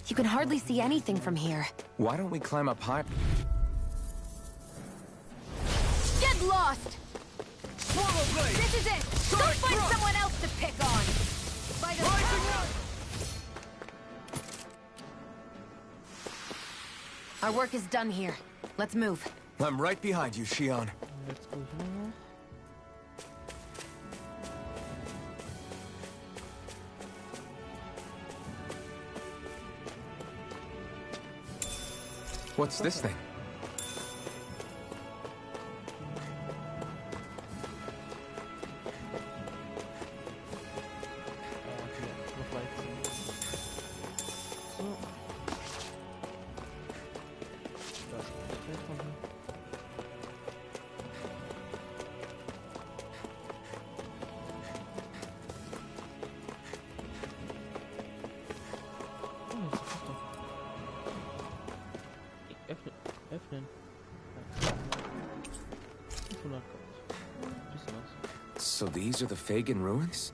You can hardly see anything from here. Why don't we climb up high? Get lost! Swallow blade! This is it! Go find someone else to pick on! Rising up! Our work is done here. Let's move. I'm right behind you, Xian. Let's go here. What's this thing? Öffnen. So these are the Fagin ruins?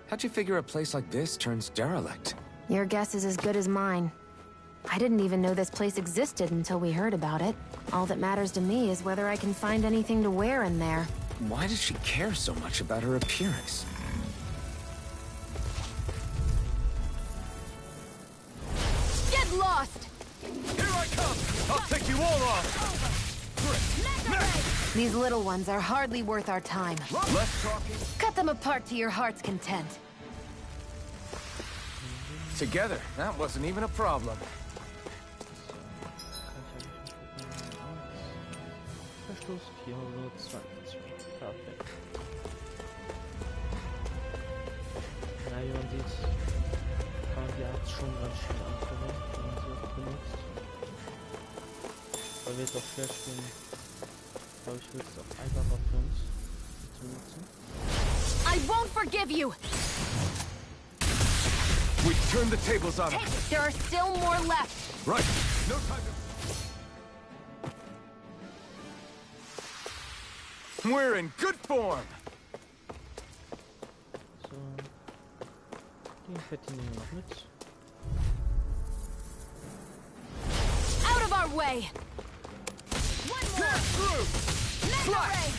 How'd you figure a place like this turns derelict? Your guess is as good as mine. I didn't even know this place existed until we heard about it. All that matters to me is whether I can find anything to wear in there. Why does she care so much about her appearance? Get lost! Here I come! I'll take you all off! These little ones are hardly worth our time. Less talking. Cut them apart to your heart's content. Together, that wasn't even a problem. Status 420. Perfekt. Ja, wie man sieht, kann man die Art schon ganz schön anfangen, wenn man sie auch benutzt. Weil wir jetzt auch schwer spielen, glaube ich, wird es auch einfacher für uns, die zu benutzen. I won't forgive you! We turn the tables on him. Take it! There are still more left! Right. No time to... We're in good form. So. Den Fett nehmen wir noch mit. Out of our way! One more! Mega ray!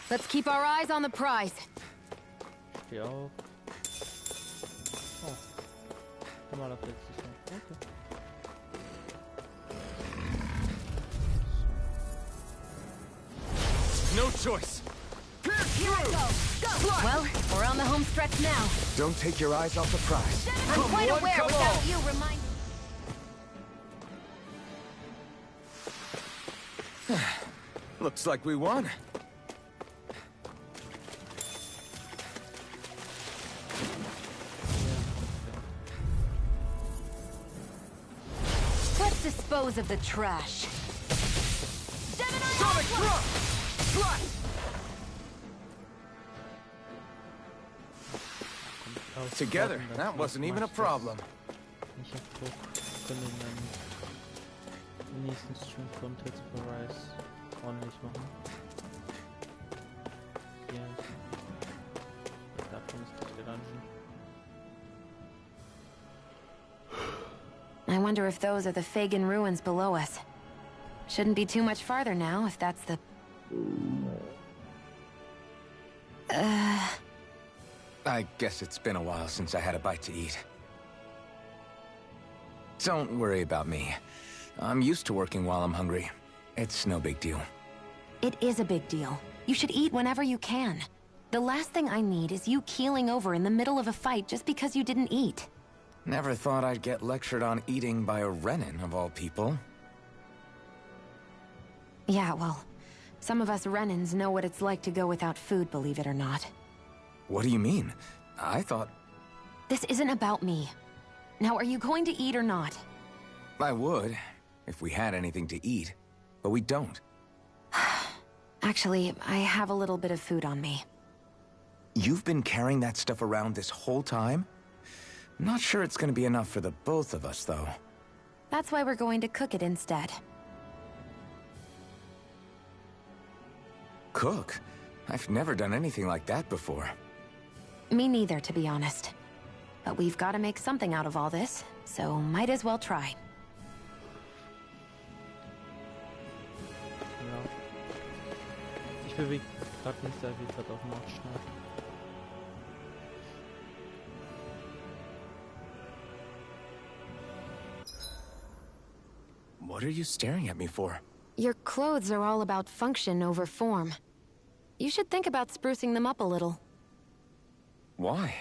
Let's keep our eyes on the prize. Steh auf. Oh. Normaler plötzlich. Okay. No choice. Here I go! Go! Well, we're on the home stretch now. Don't take your eyes off the prize. I'm quite aware without you remind. Looks like we won. Let's dispose of the trash. Sonic drop! Slide! Together, that wasn't even a problem. Ich hab Druck. Können den nächsten Stream von Tales of Arise ordentlich machen. Ja. Davon ist nicht der Dungeon. I wonder if those are the Fagin ruins below us. Shouldn't be too much farther now, if that's the... I guess it's been a while since I had a bite to eat. Don't worry about me. I'm used to working while I'm hungry. It's no big deal. It is a big deal. You should eat whenever you can. The last thing I need is you keeling over in the middle of a fight just because you didn't eat. Never thought I'd get lectured on eating by a Renin, of all people. Yeah, well, some of us Renins know what it's like to go without food, believe it or not. What do you mean? I thought... This isn't about me. Now, are you going to eat or not? I would, if we had anything to eat. But we don't. Actually, I have a little bit of food on me. You've been carrying that stuff around this whole time? Not sure it's gonna be enough for the both of us, though. That's why we're going to cook it instead. Cook? I've never done anything like that before. Me neither, to be honest. But we've got to make something out of all this, so might as well try. Ja. Ich bewege gerade nicht sehr viel gerade auf dem Markt schnell. What are you staring at me for? Your clothes are all about function over form. You should think about sprucing them up a little. Why?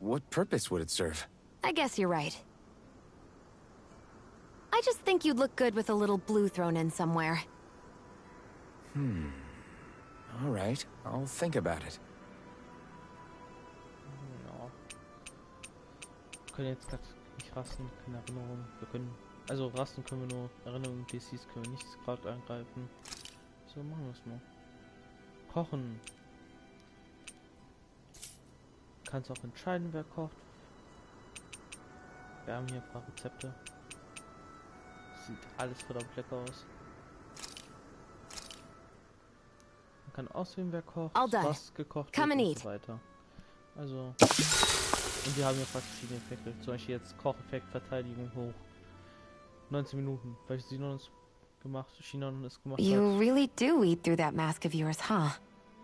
What purpose would it serve? I guess you're right. I just think you'd look good with a little blue thrown in somewhere. All right, I'll think about it. Ja. Wir können jetzt gerade nicht rasten, keine Erinnerung. Wir können, also rasten können wir nur, Erinnerungen, PCs können wir nicht gerade angreifen. So, machen wir es mal. Kochen. Kannst auch entscheiden, wer kocht. Wir haben hier ein paar Rezepte. Sieht alles verdammt lecker aus. Man kann auswählen, wer kocht, was gekocht wird und so weiter. Also, und wir haben hier fast verschiedene Effekte. Zum Beispiel jetzt Kocheffekt, Verteidigung hoch. 19 Minuten. Welches Shinon gemacht hat. You really do eat through that mask of yours, huh?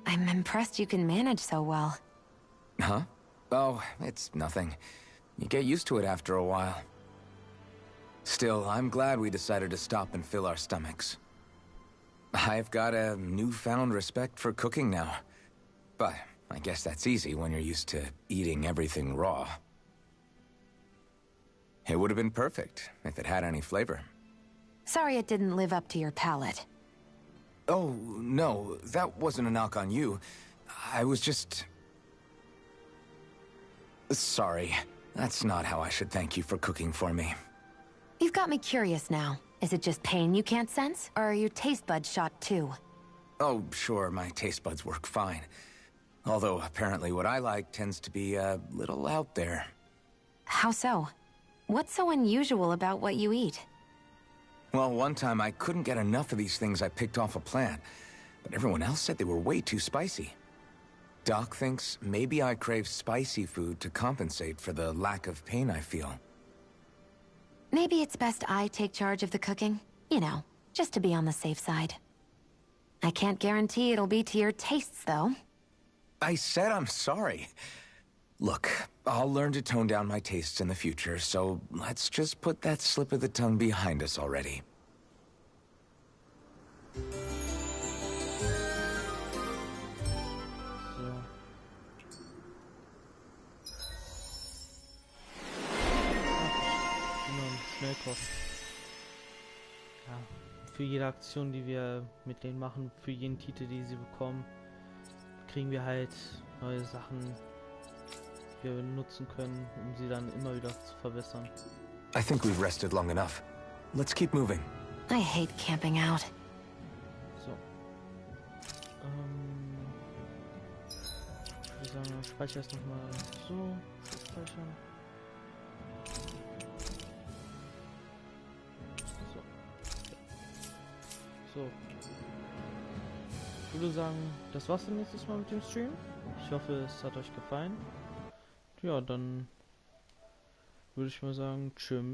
I'm impressed you can manage so well. Huh? Oh, it's nothing. You get used to it after a while. Still, I'm glad we decided to stop and fill our stomachs. I've got a newfound respect for cooking now. But I guess that's easy when you're used to eating everything raw. It would have been perfect if it had any flavor. Sorry it didn't live up to your palate. Oh, no, that wasn't a knock on you. I was just... Sorry. That's not how I should thank you for cooking for me. You've got me curious now. Is it just pain you can't sense? Or are your taste buds shot too? Oh, sure, my taste buds work fine. Although, apparently what I like tends to be a little out there. How so? What's so unusual about what you eat? Well, one time I couldn't get enough of these things I picked off a plant, but everyone else said they were way too spicy. Doc thinks maybe I crave spicy food to compensate for the lack of pain I feel. Maybe it's best I take charge of the cooking. You know, just to be on the safe side. I can't guarantee it'll be to your tastes, though. I said I'm sorry. Look, I'll learn to tone down my tastes in the future, so let's just put that slip of the tongue behind us already. Schnellkochen. Ja, für jede Aktion, die wir mit denen machen, für jeden Titel, die sie bekommen, kriegen wir halt neue Sachen, die wir nutzen können, um sie dann immer wieder zu verbessern. I think we've rested long enough. Let's keep moving. I hate camping out. So. Ich würde sagen, speichere es nochmal so. Speichern. So. Ich würde sagen, das war's dann nächstes Mal mit dem Stream. Ich hoffe, es hat euch gefallen. Ja, dann würde ich mal sagen, tschö mit